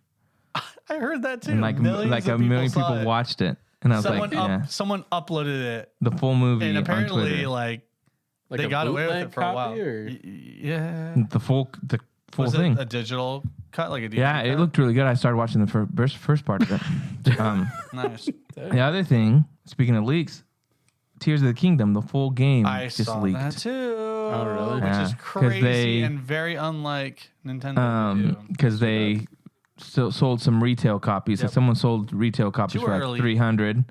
I heard that too. and like Millions a of million saw people it. watched it, and I was like, "Yeah, Someone uploaded it, the full movie and on apparently, Twitter, like Like they a got away with bootleg it for a while. copy, or? Yeah, the full was thing." it a digital cut, like a DVD Yeah, it cut? looked really good. I started watching the first part of it. nice. The other thing, speaking of leaks, Tears of the Kingdom, the full game I just saw leaked. that too. Oh, really? Which Yeah, is 'cause crazy they- and very unlike Nintendo. to do. Because they still sold some retail copies. So Yep. someone sold retail copies Too for like early. 300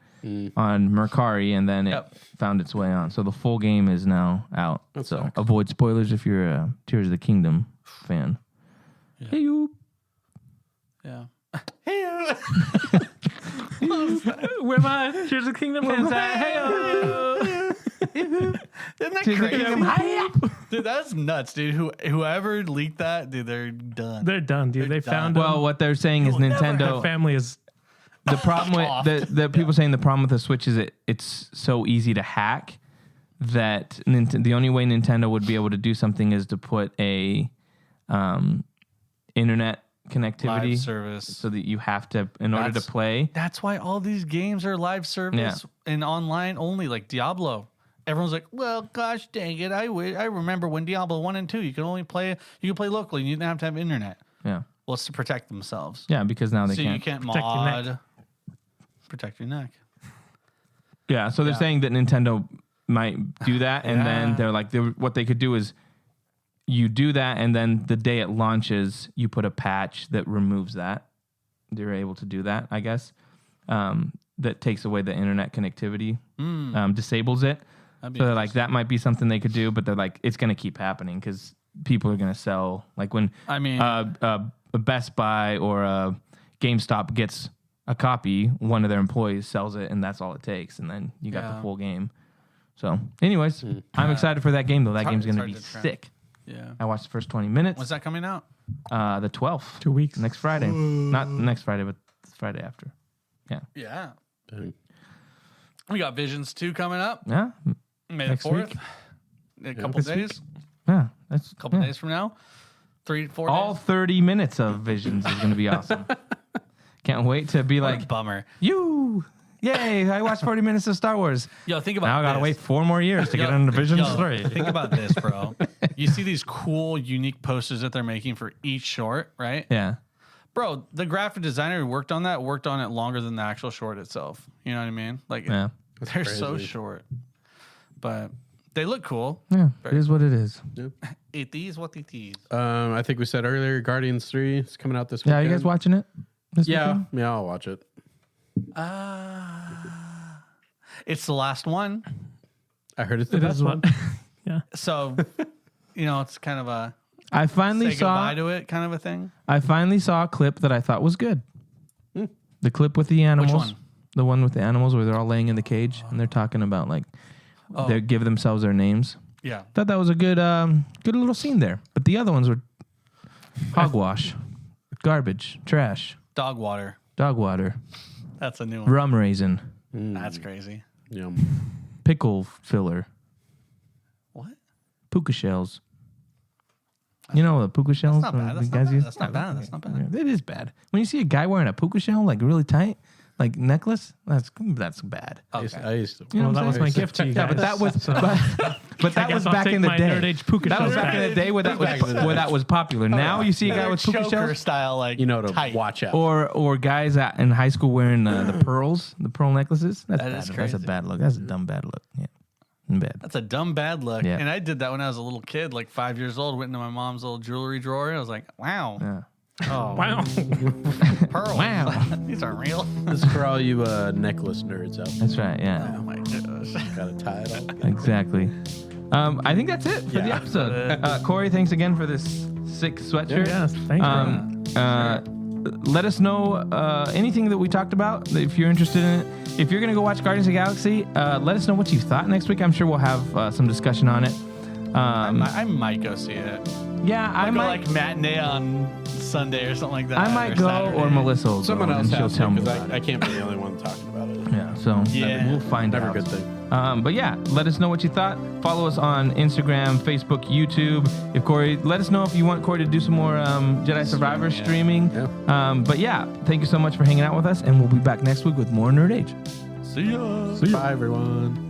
on Mercari, and then it Yep. found its way on. So the full game is now out. That so sucks. avoid spoilers if you're a Tears of the Kingdom fan. Yeah. Hey, you. Yeah. Hey. Where my Tears of the Kingdom fans at? Hey, Isn't that Tears of the crazy? Kingdom. Dude, that's nuts, dude. Whoever leaked that, dude, they're done. they're done, dude. They They're found Well, them. what they're saying is You'll never Their Nintendo. family is The problem with the people saying the problem with the Switch is it's so easy to hack that the only way Nintendo would be able to do something is to put a internet connectivity Live service. so that you have to in order to play. That's why all these games are live service and online only, like Diablo. Everyone's like, well, gosh dang it. I remember when Diablo 1 and 2, you could play locally and you didn't have to have internet. Yeah, Well, it's to protect themselves. yeah, because now they So can't. you can't Protect your neck. mod. Protect your neck. Yeah, so they're saying that Nintendo might do that, and then Yeah. they're like, what they could do is you do that, and then the day it launches, you put a patch that removes that. They're able to do that, I guess. That takes away the internet connectivity, disables it. That'd be So they're like, that might be something they could do, but they're like, it's going to keep happening because people are going to sell. Like when I mean, a Best Buy or a GameStop gets a copy, one of their employees sells it, and that's all it takes, and then you got the Yeah. full game. So, anyways, I'm excited for that game though. That game's it's going to hard be to track. sick. yeah. I watched the first 20 minutes. When's that coming out? The 12th, 2 weeks. next Friday. Not next Friday, but Friday after. Yeah. Dang. We got Visions 2 coming up. Yeah, May Next the 4th. week. A couple This days. yeah. That's A couple yeah. days from now. 3-4 All days. 30 minutes of Visions is going to be awesome. Can't wait to be What a like, bummer. you. Yay, I watched 40 minutes of Star Wars. Yo, think about Now I got to this. wait 4 more years to get into Visions 3. Think about this, bro. You see these cool, unique posters that they're making for each short, right? Yeah. Bro, the graphic designer who worked on it longer than the actual short itself. You know what I mean? Like, Yeah. they're so crazy. short. But they look cool. Yeah. It is what it is. It is what it is. I think we said earlier, Guardians 3 is coming out this Yeah, weekend. you guys watching it? This Yeah, weekend? yeah, I'll watch it. It's the last one. I heard it's the It best is one. what. Yeah. So, it's kind of a I finally say saw goodbye to it kind of a thing. I finally saw a clip that I thought was good. The clip with the animals. Which one? The one with the animals where they're all laying in the cage and they're talking about like they give themselves their names. Yeah. Thought that was a good good little scene there. But the other ones were hogwash, garbage, trash, Dog water. dog water, That's a new one. rum raisin, That's crazy. Yum. pickle filler, What? puka shells. You know the puka shells? That's not bad. the That's guys not bad. use? That's not bad. That's not bad. It is bad. When you see a guy wearing a puka shell, like really tight, like necklace, that's bad. I used to. You know Well, what that I'm was saying? my gift to you Yeah, guys. but that was So- but that I was guess I'll back take in the my day. nerd age puka That was shells back in back. the day where that was popular. Now you see a guy with puka choker shells, style, like You know to tight. watch out. or guys in high school wearing the pearl necklaces. That's That bad. is That's crazy. a bad look. That's a dumb bad look. Yeah, bad. That's a dumb bad look. Yeah. And I did that when I was a little kid, like 5 years old. Went into my mom's old jewelry drawer. And I was like, wow. Yeah. Oh, Wow. pearls. Wow. These aren't real. This is for all you necklace nerds out there. That's right. Yeah. Oh my goodness. Gotta tie it all. Exactly. I think that's it for the episode. Corey, thanks again for this sick sweatshirt. Yes, thanks. Let us know anything that we talked about if you're interested in it. If you're going to go watch Guardians of the Galaxy, let us know what you thought next week. I'm sure we'll have some discussion on it. I might go see it. Yeah, I Go might. like matinee on Sunday or something like that. I might or go, Saturday. or Melissa will Someone go, else and she'll has tell to, me. because about it. I can't be the only one talking about it. Yeah, so Yeah. we'll find Never out. a good thing. But yeah, let us know what you thought. Follow us on Instagram, Facebook, YouTube. If Corey, let us know if you want Corey to do some more Jedi Survivor streaming. Yeah. But yeah, thank you so much for hanging out with us, and we'll be back next week with more Nerd Age. See ya. Bye, everyone.